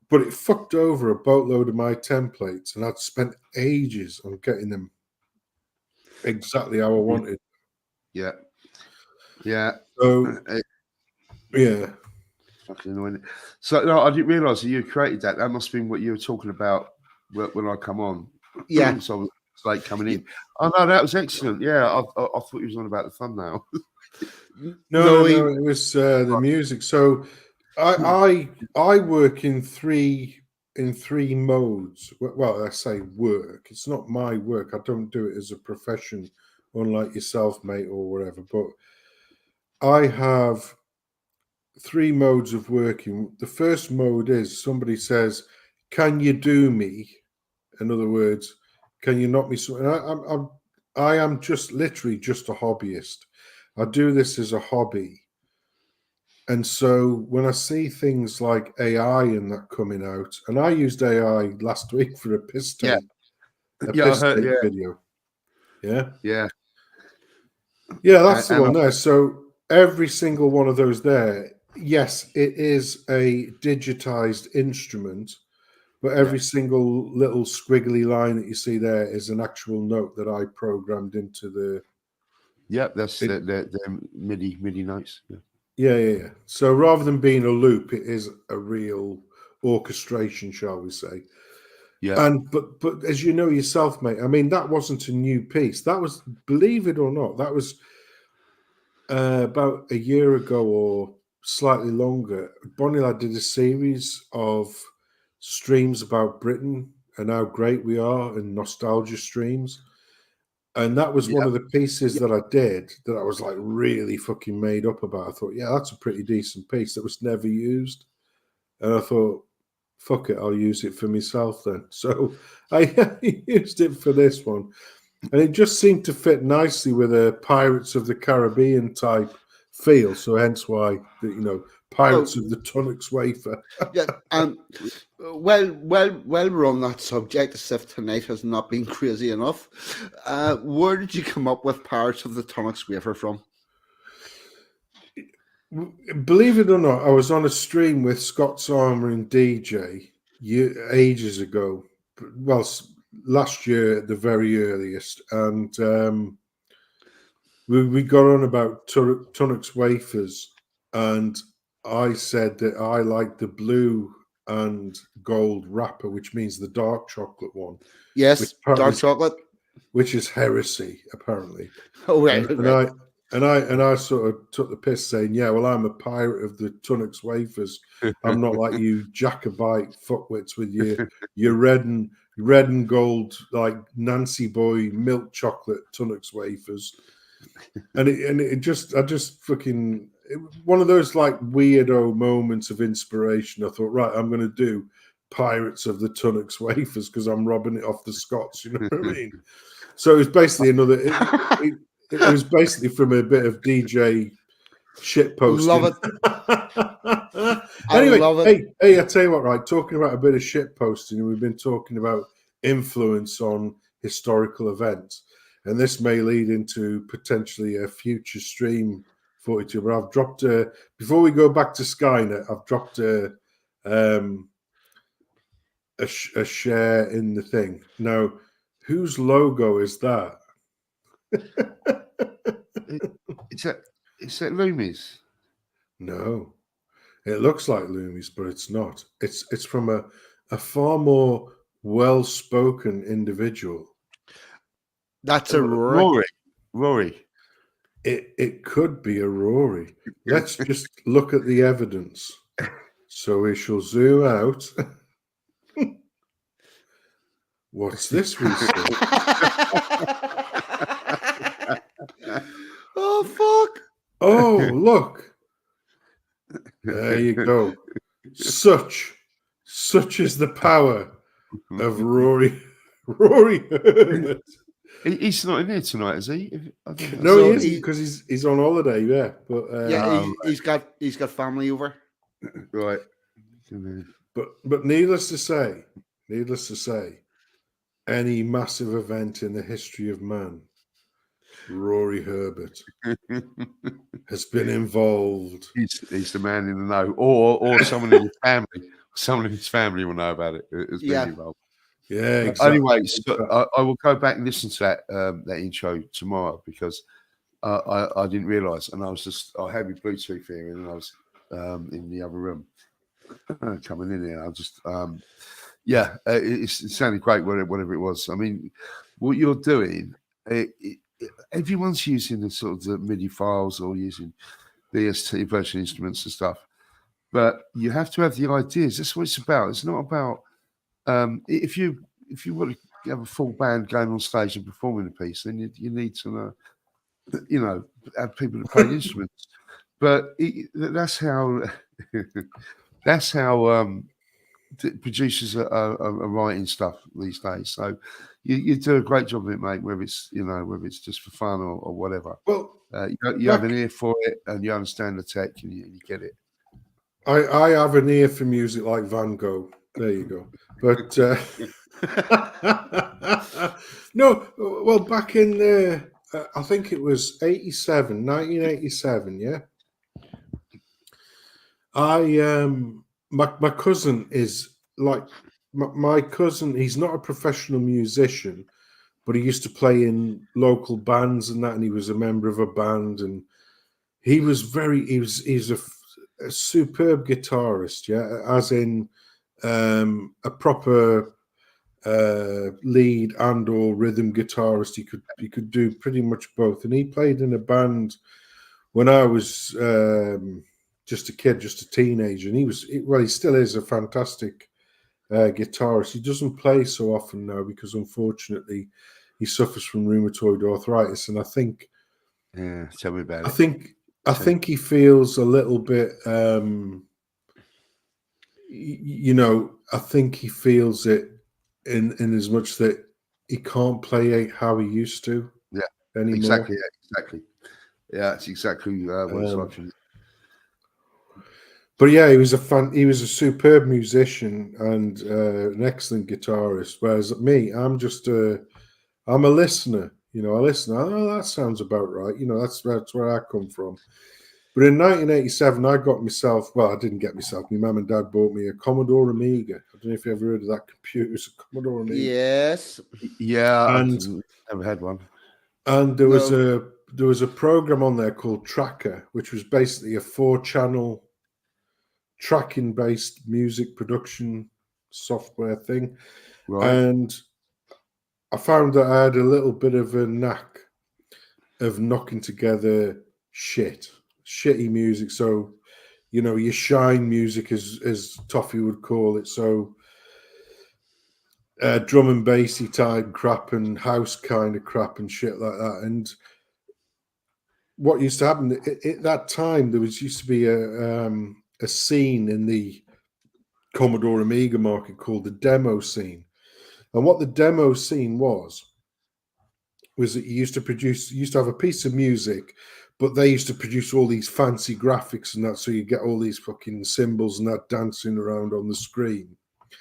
But it fucked over a boatload of my templates, and I'd spent ages on getting them exactly how I wanted. Yeah. So yeah. Fucking annoying. So no, I didn't realise that you created that. That must have been what you were talking about when I come on. Yeah. So I was late coming in. Oh no, that was excellent. Yeah, I thought you was on about the thumbnail. No, it was the music. So I work in three modes. Well, I say work. It's not my work. I don't do it as a profession, unlike yourself, mate, or whatever. But I have 3 modes of working. The first mode is somebody says, "Can you do me?" In other words, can you knock me? I am just literally just a hobbyist. I do this as a hobby. And so when I see things like AI and that coming out, and I used AI last week for a piss tape, video. Yeah, that's the one there. So every single one of those there, yes, it is a digitized instrument, but every single little squiggly line that you see there is an actual note that I programmed into the... Yep, that's the MIDI notes. Yeah. So rather than being a loop, it is a real orchestration, shall we say. Yeah. And but as you know yourself, mate, I mean, that wasn't a new piece. That was, believe it or not, that was about a year ago or slightly longer. Bonnie Lad did a series of streams about Britain and how great we are, and nostalgia streams. And that was one of the pieces that I did that I was like really fucking made up about. I thought, yeah, that's a pretty decent piece that was never used. And I thought, fuck it, I'll use it for myself then. So I used it for this one. And it just seemed to fit nicely with a Pirates of the Caribbean type feel. So hence why, Pirates of the Tunnocks Wafer. Yeah. Well, we're on that subject, as if tonight has not been crazy enough. Where did you come up with Pirates of the Tunnocks Wafer from? Believe it or not, I was on a stream with Scott's Armour and DJ ages ago. Well, last year at the very earliest. And we got on about Tunnocks Wafers. And I said that I like the blue and gold wrapper, which means the dark chocolate one. Yes, dark chocolate. Which is heresy, apparently. Oh, right. And I sort of took the piss saying, yeah, well, I'm a pirate of the Tunnocks Wafers. I'm not like you Jacobite fuckwits with your red and gold, like Nancy Boy milk chocolate Tunnocks Wafers. And I just fucking, one of those like weirdo moments of inspiration. I thought, right, I'm going to do Pirates of the Tunnocks Wafers because I'm robbing it off the Scots. You know what I mean? So it was basically another. It was basically from a bit of DJ shit posting. Love it. Anyway, love it. Hey, I tell you what, right? Talking about a bit of shit posting, and we've been talking about influence on historical events, and this may lead into potentially a future stream footage. But I've dropped before we go back to Skynet, I've dropped a share in the thing. Now, whose logo is that? Is that Loomis? No, it looks like Loomis, but it's not. It's from a far more well-spoken individual. That's a Rory. Rory. It could be a Rory. Let's just look at the evidence. So we shall zoom out. What's this we see? Oh, fuck. Oh, look. There you go. Such is the power of Rory Herbert. He's not in here tonight, is he? No, he is, because he's on holiday. Yeah, but he's got family over. Right. But needless to say, any massive event in the history of man, Rory Herbert has been involved. He's the man in the know, or someone in his family. Someone in his family will know about it. Has been involved. Yeah, exactly. Anyway, so I will go back and listen to that intro tomorrow because I didn't realise, and I had my Bluetooth here, and I was in the other room coming in here. I just it sounded great, whatever it was. I mean, what you're doing, everyone's using the sort of the MIDI files or using VST virtual instruments and stuff, but you have to have the ideas. That's what it's about. It's not about if you want to have a full band going on stage and performing a piece, then you need to have people to play the instruments. But that's how producers are writing stuff these days. So you do a great job of it, mate. Whether it's just for fun or whatever. Well, you have an ear for it, and you understand the tech, and you get it. I have an ear for music like Van Gogh. There you go. But no, well, back in I think it was 1987, yeah. My cousin is like my cousin. He's not a professional musician, but he used to play in local bands and that, and he was a member of a band, and he's a superb guitarist, yeah, as in a proper lead and or rhythm guitarist. He could do pretty much both. And he played in a band when I was just a kid, just a teenager. And he still is a fantastic guitarist. He doesn't play so often now because unfortunately he suffers from rheumatoid arthritis. And I think, yeah, tell me about it. I think he feels a little bit, I think he feels it in as much that he can't play how he used to. Yeah, anymore. Exactly. Yeah, it's exactly what it's like. But yeah, he was a superb musician and an excellent guitarist. Whereas me, I'm a listener. I listen. Oh, that sounds about right. That's where I come from. But in 1987, I got myself. Well, I didn't get myself. My mum and dad bought me a Commodore Amiga. I don't know if you ever heard of that computer. It's a Commodore Amiga. Yes. Yeah, and I've never had one. And there was a program on there called Tracker, which was basically a 4-channel tracking-based music production software thing. Right. And I found that I had a little bit of a knack of knocking together shitty music. So, your shine music, as Toffee would call it. So, drum and bassy type crap and house kind of crap and shit like that. And what used to happen at that time, there used to be a scene in the Commodore Amiga market called the demo scene. And what the demo scene was that you used to have a piece of music, but they used to produce all these fancy graphics and that, so you get all these fucking symbols and that dancing around on the screen.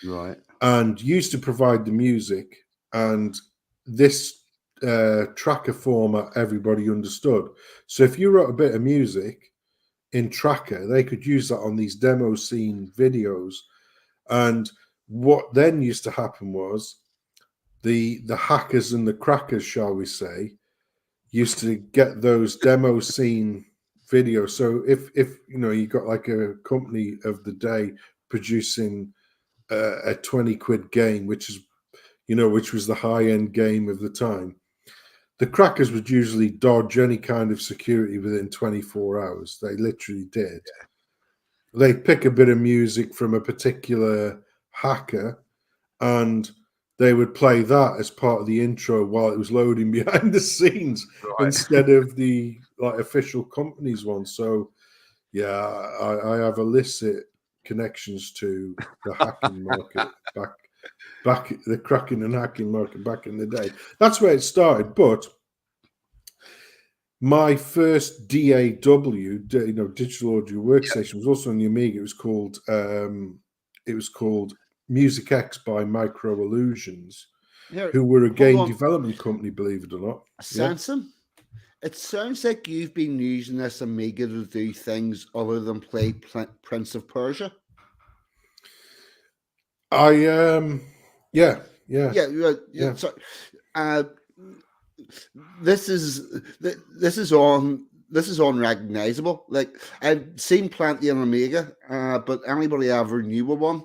Right. And used to provide the music, and this tracker format everybody understood. So if you wrote a bit of music in Tracker, they could use that on these demo scene videos. And what then used to happen was the hackers and the crackers, shall we say, used to get those demo scene videos. So if you got like a company of the day producing a 20 quid game, which was the high end game of the time, the crackers would usually dodge any kind of security within 24 hours. They literally did. They'd pick a bit of music from a particular hacker and they would play that as part of the intro while it was loading behind the scenes, right, instead of the official company's one. So yeah, I have illicit connections to the hacking market back the cracking and hacking market back in the day. That's where it started. But my first DAW, digital audio workstation, was also on the Amiga. It was called Music X by Micro Illusions, who were a game development company, believe it or not. Sensum? It sounds like you've been using this Amiga to do things other than play Prince of Persia. Yeah. So, this is unrecognizable. Like, I've seen plenty on Amiga, but anybody ever knew of one,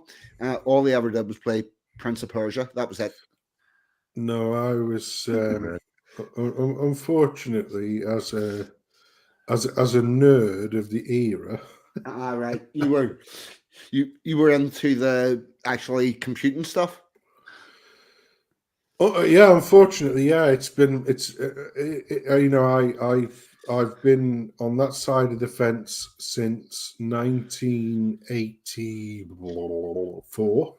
all they ever did was play Prince of Persia. That was it. No, I was unfortunately as a nerd of the era. Right, you were into the actually computing stuff. Oh yeah, unfortunately, yeah. I've been on that side of the fence since 1984,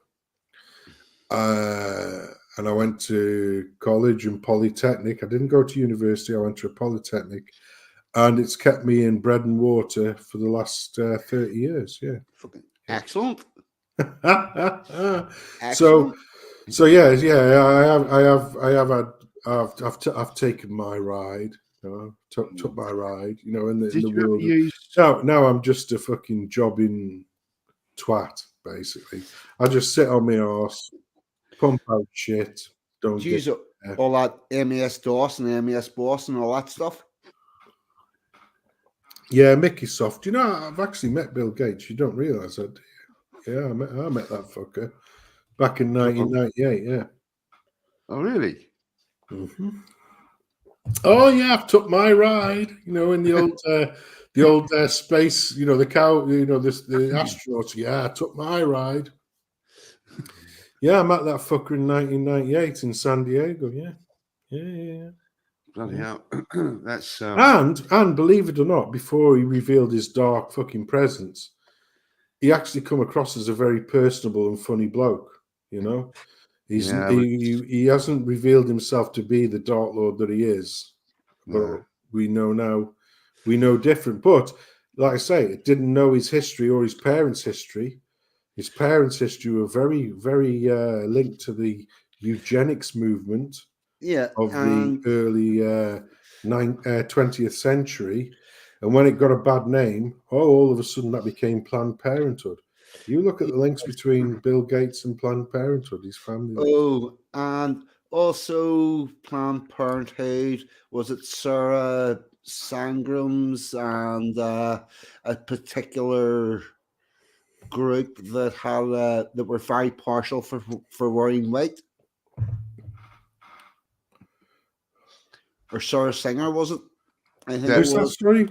and I went to college and polytechnic. I didn't go to university. I went to a polytechnic, and it's kept me in bread and water for the last 30 years. Yeah, excellent. Excellent. So yeah, I've taken my ride. Took my ride. In the world. Now I'm just a fucking jobbing twat. Basically, I just sit on my arse, pump out shit. Don't use all that MS DOS and MS BOSS and all that stuff. Yeah, Mickey Soft. I've actually met Bill Gates. You don't realize that, do you? Yeah, I met that fucker back in 1998. Yeah. Oh, really? Mm-hmm. Oh yeah, I've took my ride. You know, in the old space. You know, the cow. You know, the astronauts. Yeah, I took my ride. Yeah, I met that fucker in 1998 in San Diego. Yeah. Bloody hell. That's And believe it or not, before he revealed his dark fucking presence, he actually come across as a very personable and funny bloke. You know, he hasn't revealed himself to be the Dark Lord that he is, but we know now, we know different. But like I say, it didn't know his history or his parents' history. His parents' history were very, very linked to the eugenics movement of the early 20th century. And when it got a bad name, all of a sudden that became Planned Parenthood. You look at the links between Bill Gates and Planned Parenthood, his family. Oh, and also Planned Parenthood, was it Sarah Sangram's and a particular group that had that were very partial for wearing white? Or Sarah Singer, was it? I think Who's that story?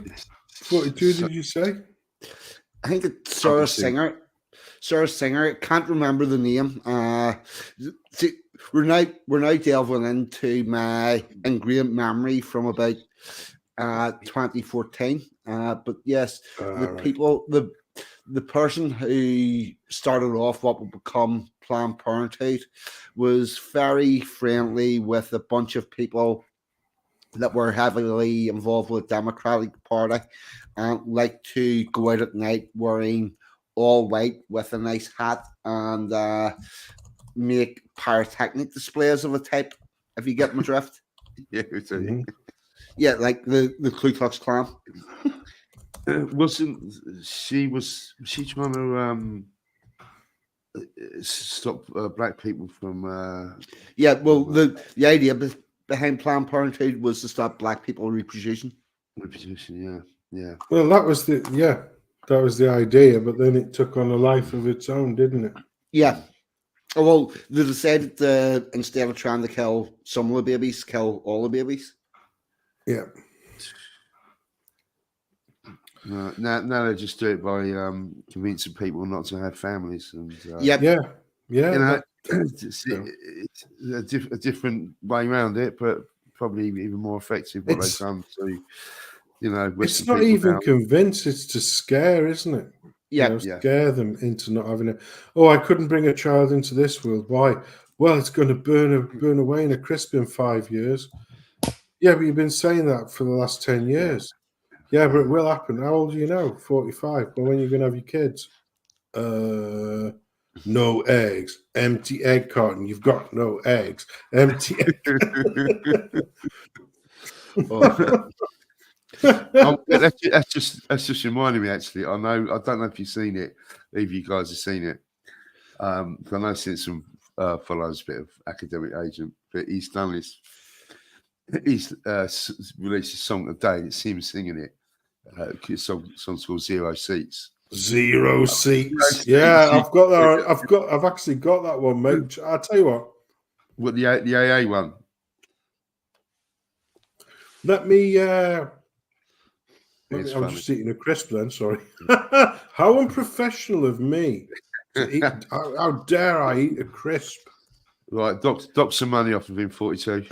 42, did you say? I think it's Sarah Singer. Sarah Singer. Can't remember the name. See, we're now delving into my ingrained memory from about 2014. But yes, the person who started off what would become Planned Parenthood was very friendly with a bunch of people that were heavily involved with the Democratic Party and like to go out at night wearing all white with a nice hat and make pyrotechnic displays of a type, if you get my drift. Yeah, yeah, like the Ku Klux Klan. Wasn't she? Was she trying to stop black people from? Yeah, well, the idea behind Planned Parenthood was to stop black people reproducing. Yeah. Well, that was the idea, but then it took on a life of its own, didn't it? Yeah. Oh, well, they decided to, instead of trying to kill some of the babies, kill all the babies. Yeah. Now they just do it by convincing people not to have families, and yeah. You know, it's a different way around it, but probably even more effective. What they've done to, it's not even convince; it's to scare, isn't it? Yeah, scare them into not having it. Oh, I couldn't bring a child into this world. Why? Well, it's going to burn away in a crisp in 5 years. Yeah, but you've been saying that for the last 10 years. Yeah, but it will happen. How old are you now? 45. Well, when are you going to have your kids? No eggs. Empty egg carton. You've got no eggs. Empty egg. That's just reminding me. Actually, I don't know if you've seen it. If you guys have seen it, I know Sensum follows a bit of academic agent, but he's done this. He's released a song today. It's him singing it. Song's called Zero Seats. Zero Seats. Yeah, I've got that. I've actually got that one, mate. I'll tell you what. What the AA one? Let me. I'm just eating a crisp then. Sorry. How unprofessional of me! How dare I eat a crisp? Right, dock some money off of him. 42.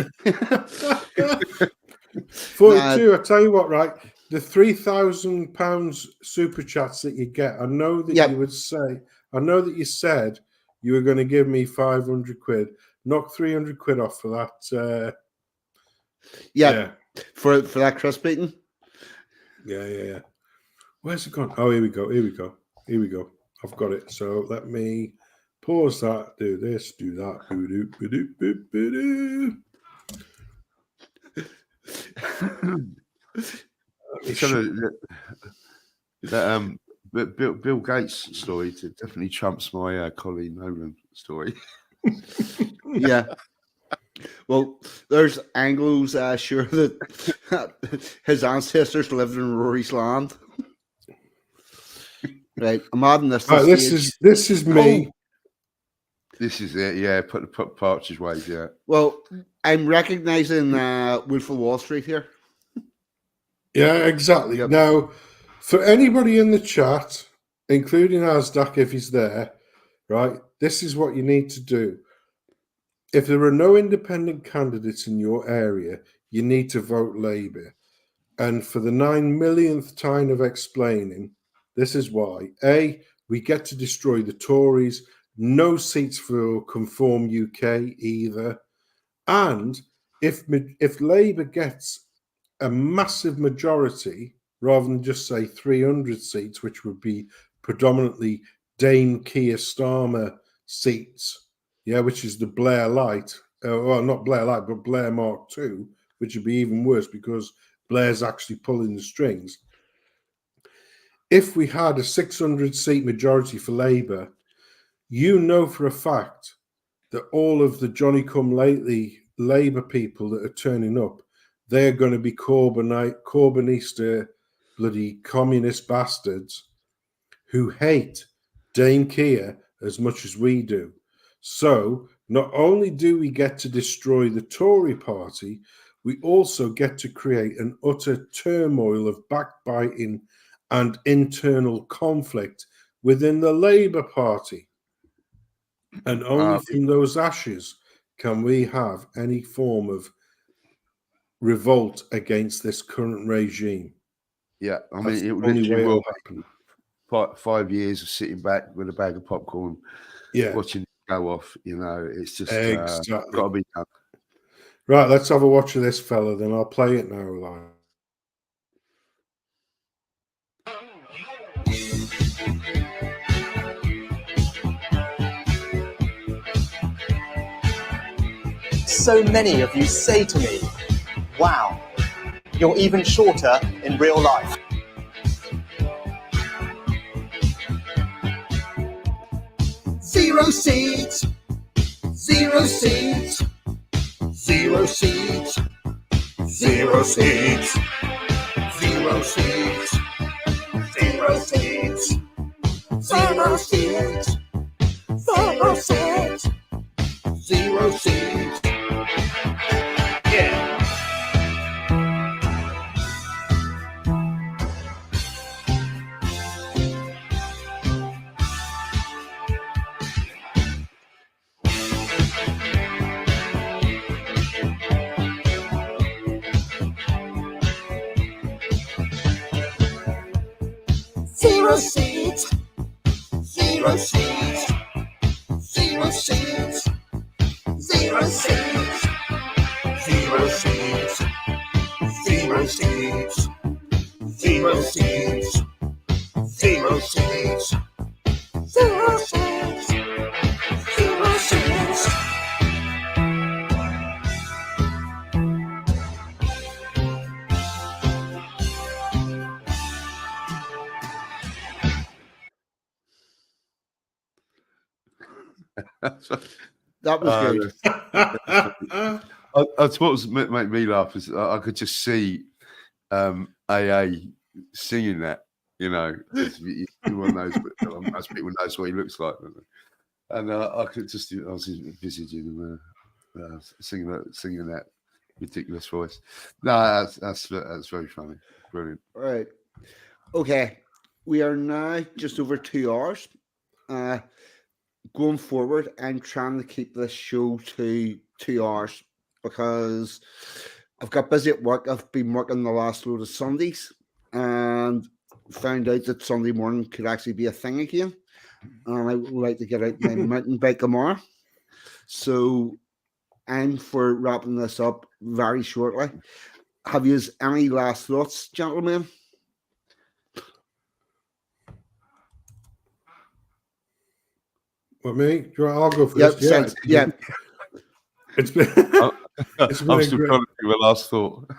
42. I tell you what, right? The £3,000 super chats that you get. I know that you would say. I know that you said you were going to give me 500 quid. Knock 300 quid off for that. Yeah. For that crisp eating. Yeah. Where's it gone? Oh, here we go. I've got it. So let me pause that. Do this. Do that. That Bill Gates story definitely trumps my Colleen Nolan story. Yeah. Well, there's Anglo's sure that his ancestors lived in Rory's land. Right, I'm adding this. This is me. This is it. Yeah, put Partridge Ways. Yeah. Well, I'm recognizing Wolf of Wall Street here. Yeah, exactly. Yep. Now, for anybody in the chat, including Asdak if he's there, right, this is what you need to do. If there are no independent candidates in your area, you need to vote Labour. And for the 9 millionth time of explaining, this is why. A, we get to destroy the Tories, no seats for Conform UK either. And if Labour gets a massive majority, rather than just say 300 seats, which would be predominantly Dame Keir Starmer seats, yeah, which is the Blair Light, well, not Blair Light, but Blair Mark II, which would be even worse because Blair's actually pulling the strings. If we had a 600 seat majority for Labour, you know for a fact that all of the Johnny come lately Labour people that are turning up, they're going to be Corbynista bloody communist bastards who hate Dame Keir as much as we do. So not only do we get to destroy the Tory party, we also get to create an utter turmoil of backbiting and internal conflict within the Labour Party. And only from those ashes can we have any form of revolt against this current regime. Yeah, I That's mean, it the only literally way will it'll happen. 5 years of sitting back with a bag of popcorn, Yeah, watching it go off. You know, it's just exactly. got to be done. Right, let's have a watch of this fella, then I'll play it now live. So many of you say to me, wow, you're even shorter in real life. Zero seats, zero seats, zero seats, zero seats, zero seats, zero seats, zero seats, zero seats, zero seats. Yeah. Zero seats, zero seats, zero seats, zero seats, zero seats, zero seats, zero seats, zero seats, zero seats, zero seats. That was good. That's what was made me laugh is I could just see AA singing that. You know, everyone knows, most people knows what he looks like, and I could just I was envisaging him singing that ridiculous voice. No, that's very funny, brilliant. All right. Okay. We are now just over 2 hours. Going forward, I'm trying to keep this show to 2 hours because I've got busy at work. I've been working the last load of Sundays and found out that Sunday morning could actually be a thing again. And I would like to get out my mountain bike tomorrow. So I'm for wrapping this up very shortly. Have you any last thoughts, gentlemen? What, me? I'll go first. Yeah. It's been. I'm still trying to do a last thought.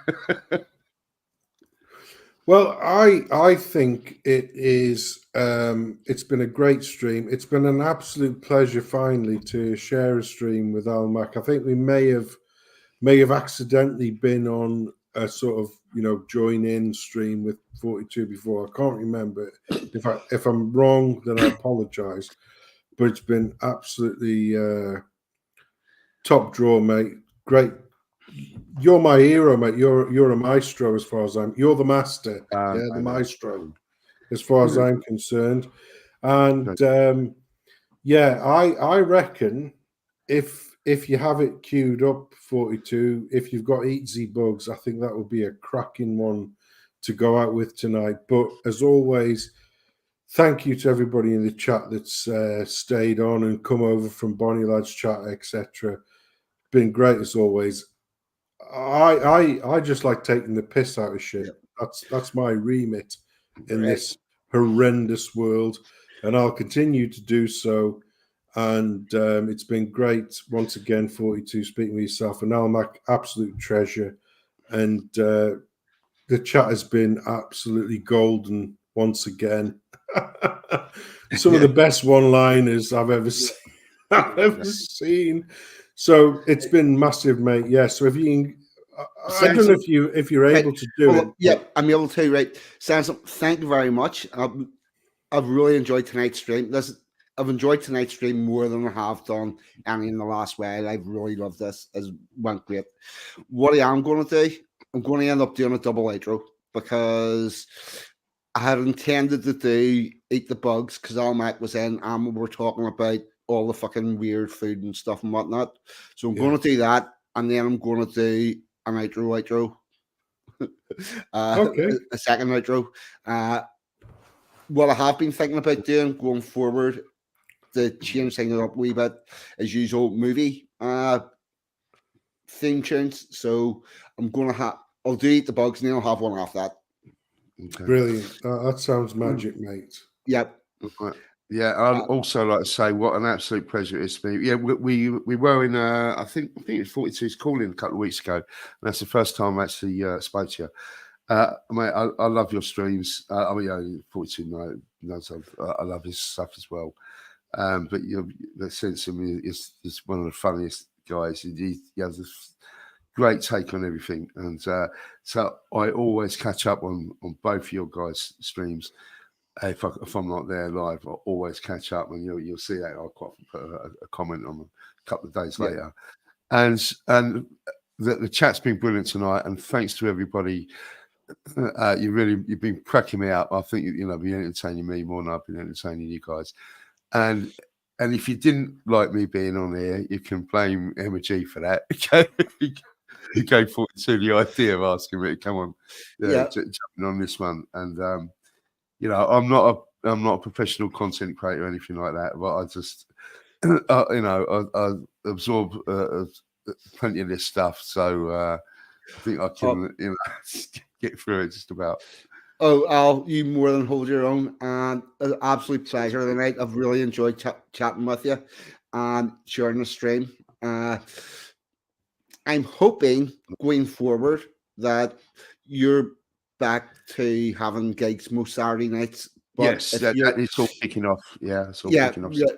Well, I think it is. It's been a great stream. It's been an absolute pleasure finally to share a stream with Almac. I think we may have accidentally been on a sort of join in stream with 42 before. I can't remember. If I'm wrong, then I apologise. but it's been absolutely top draw, mate. Great. You're my hero, mate. You're a maestro as far as you're the master. The maestro as far as I'm concerned. And I reckon if you have it queued up, 42, if you've got Eat Z Bugs, I think that would be a cracking one to go out with tonight. But as always, thank you to everybody in the chat that's stayed on and come over from Bonnie Lads chat, etc. Been great as always. I just like taking the piss out of shit. That's my remit in this horrendous world, and I'll continue to do so. And it's been great once again, 42, speaking with yourself, and Almac, absolute treasure. And the chat has been absolutely golden once again. Some of the best one-liners I've ever seen. So it's been massive, mate. Yeah. So if you can, I don't know if you're able to do it. Yeah, I'm able to. Right, Sensum, thank you very much. I've really enjoyed tonight's stream. I've enjoyed tonight's stream more than I have done any in the last while. I've really loved this. It went great. What I am going to do, I'm going to end up doing a double outro because I had intended to do Eat the Bugs because Almac was in and we were talking about all the fucking weird food and stuff and whatnot. So I'm going to do that, and then I'm going to do an outro. A second outro. What I have been thinking about doing going forward to change things up a wee bit, as usual, movie theme tunes. So I'm going to I'll do Eat the Bugs, and then I'll have one after that. Okay. Brilliant. That sounds magic, mate. Yep. Yeah, I'd also like to say what an absolute pleasure it is to me. Yeah, we were in, I think it was 42's calling a couple of weeks ago, and that's the first time I actually spoke to you. Mate, I love your streams. 42 knows I love his stuff as well. But the Sensum is one of the funniest guys. He has this great take on everything, and so I always catch up on both of your guys' streams. If I'm not there live, I'll always catch up, and you'll see that. I'll quite put a comment on a couple of days later, and the chat's been brilliant tonight. And thanks to everybody. You've been cracking me up. I think been entertaining me more than I've been entertaining you guys. And if you didn't like me being on here, you can blame Emma G for that. He gave 42 the idea of asking me to come on, jumping on this one. And I'm not a professional content creator or anything like that, but I just I absorb plenty of this stuff, so I think I can get through it just about. Oh, Al, you more than hold your own, and an absolute pleasure tonight. I've really enjoyed chatting with you and sharing the stream. I'm hoping going forward that you're back to having gigs most Saturday nights. Yes, it's all kicking off. Yeah, it's all kicking off. Yeah.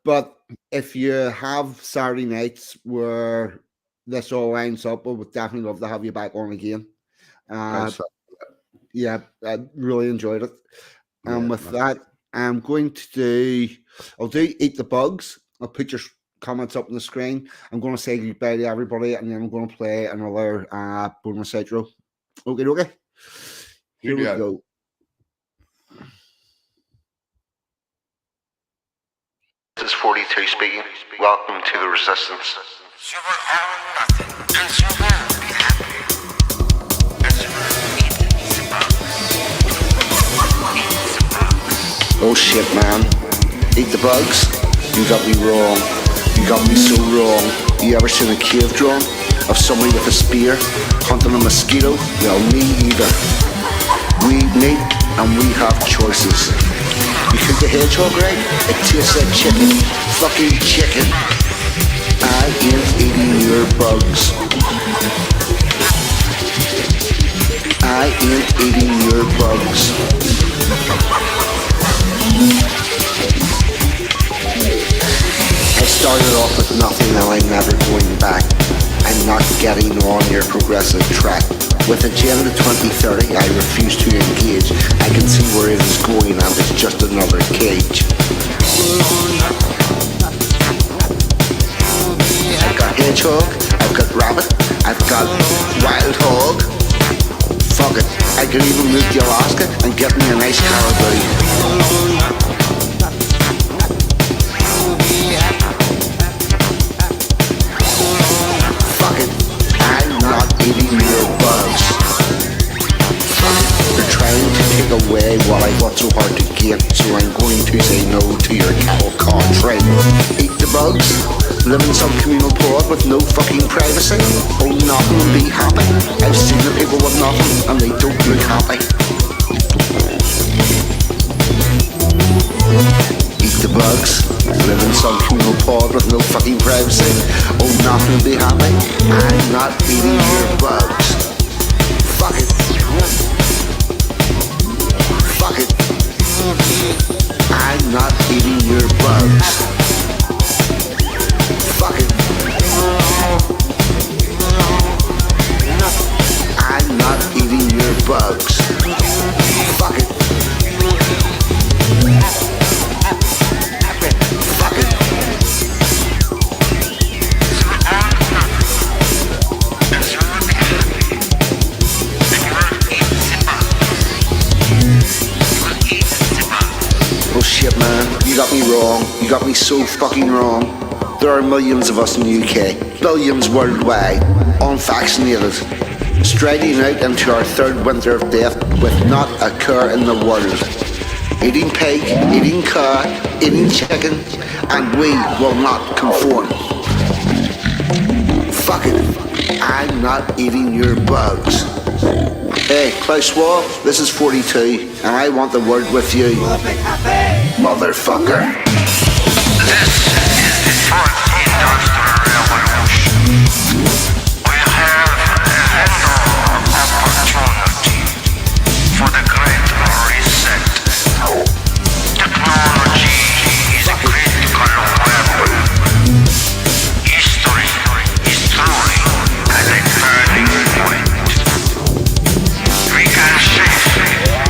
But if you have Saturday nights where this all lines up, I would definitely love to have you back on again. Yeah, I really enjoyed it. And with that, I'm going to I'll do Eat the Bugs. I'll put your comments up on the screen. I'm going to say goodbye to everybody, and then I'm going to play another bonus outro. Okay. Here we go. This is 42 speaking. Welcome to the Resistance. You were all nothing, and you will be happy. And you will eat the bugs. Oh shit, man. Eat the bugs? You got me wrong. You got me so wrong. You ever seen a cave drawing of somebody with a spear hunting a mosquito? Well, me either. We eat meat and we have choices. You cook the hedgehog right? It tastes like chicken. Fucking chicken. I ain't eating your bugs. I ain't eating your bugs. I started off with nothing and I'm never going back. I'm not getting on your progressive track. With Agenda 2030, I refuse to engage. I can see where it is going and it's just another cage. I've got hedgehog, I've got rabbit, I've got wild hog. Fuck it, I could even move to Alaska and get me a nice caribou. Fuck it, I'm not eating your bugs. Fuck it, they're trying to take away what I fought so hard to get, so I'm going to say no to your cattle country. Eat the bugs, live in some communal pod with no fucking privacy. Own nothing and be happy. I've seen the people with nothing and they don't look happy. Eat the bugs, live in some communal pod with no fucking privacy. Own nothing and be happy. I'm not eating your bugs. Fuck it. Fuck it. I'm not eating your bugs. Fuck it. I'm not eating your bugs. Fuck it. Fuck it. Oh shit, man, you got me wrong. You got me so fucking wrong. There are millions of us in the UK, billions worldwide, unvaccinated, striding out into our third winter of death with not a care in the world. Eating pig, eating cow, eating chicken, and we will not conform. Fuck it, I'm not eating your bugs. Hey, Klaus Schwab, this is 42, and I want the word with you. Motherfucker. This is the fourth industrial revolution. We have an enormous opportunity for the great reset. Technology is a critical weapon. History is truly at a turning point. We can shape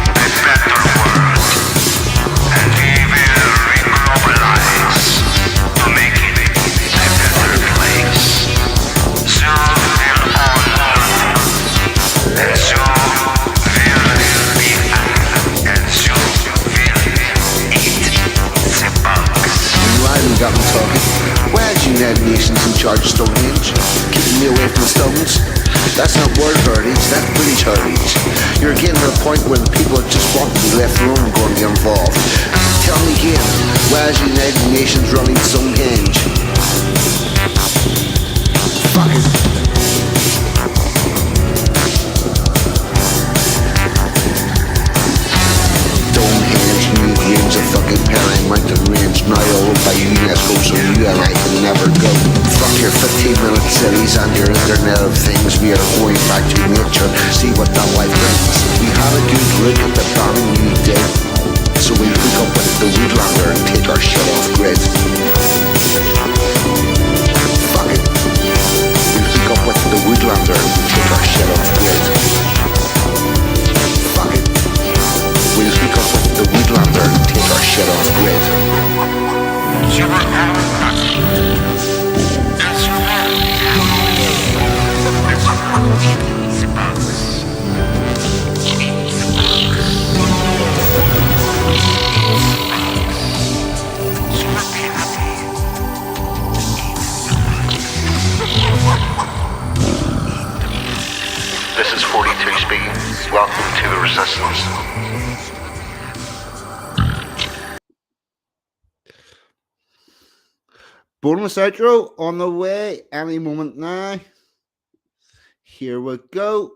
a better world, and we will reglobalize to make it a better place. So will honor, and so will be and so will eat the bugs. Why you got me talking? Why is United Nations in charge of Stonehenge? Keeping me away from the stones? That's not world heritage, that's British heritage. You're getting to the point where the people just want to be left alone and going to get involved. Tell me again, why is United Nations running Stonehenge? Fuck it. Stonehenge museum's a fucking Penang mountain range now owned by UNESCO, so you and I can never go. Fuck your 15-minute cities and your Internet of Things. We are going back to nature, see what that life brings. We had a good look at the bombing you did, so we hook up with the Woodlander and take our shit off grid. Fuck it. We hook up with the Woodlander and take our shit off grid. Fuck it. We'll hook up with the Woodlander and take our shit off grid. This is 42 speaking. Welcome to the Resistance. Bonus outro on the way any moment now. Here we go.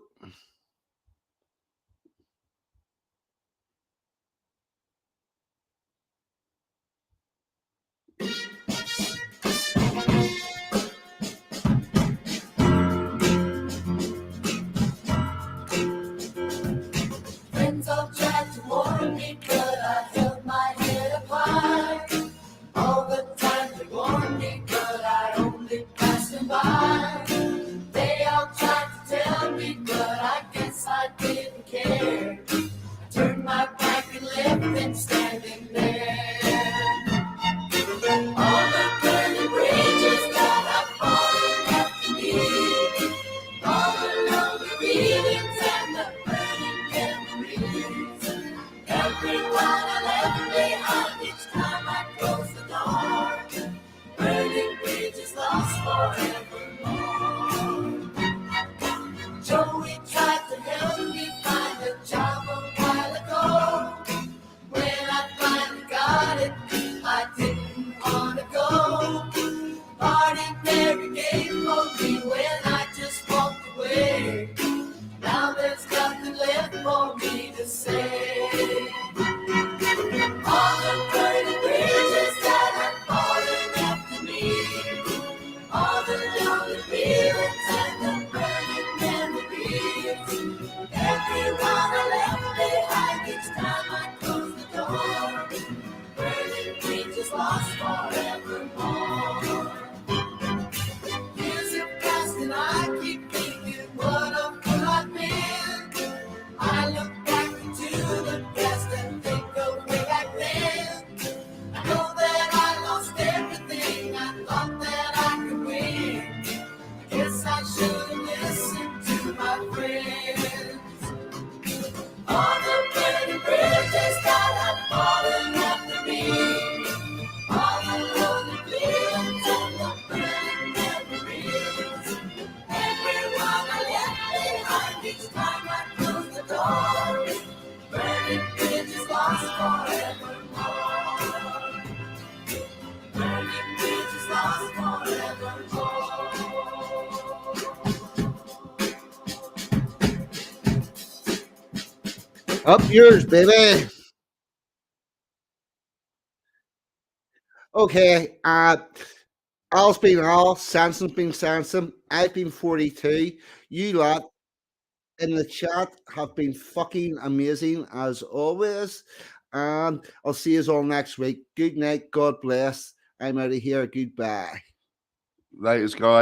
Friends all tried to warn me, but I held my head up high. All the time they warned me, but I only passed them by. They all tried to tell me, but I guess I didn't care. I turned my back and left them standing there. Up yours, baby. Okay. Al's been Al. Sensum's been Sensum. I've been 42. You lot in the chat have been fucking amazing as always. And I'll see you all next week. Good night. God bless. I'm out of here. Goodbye. Laters, guys.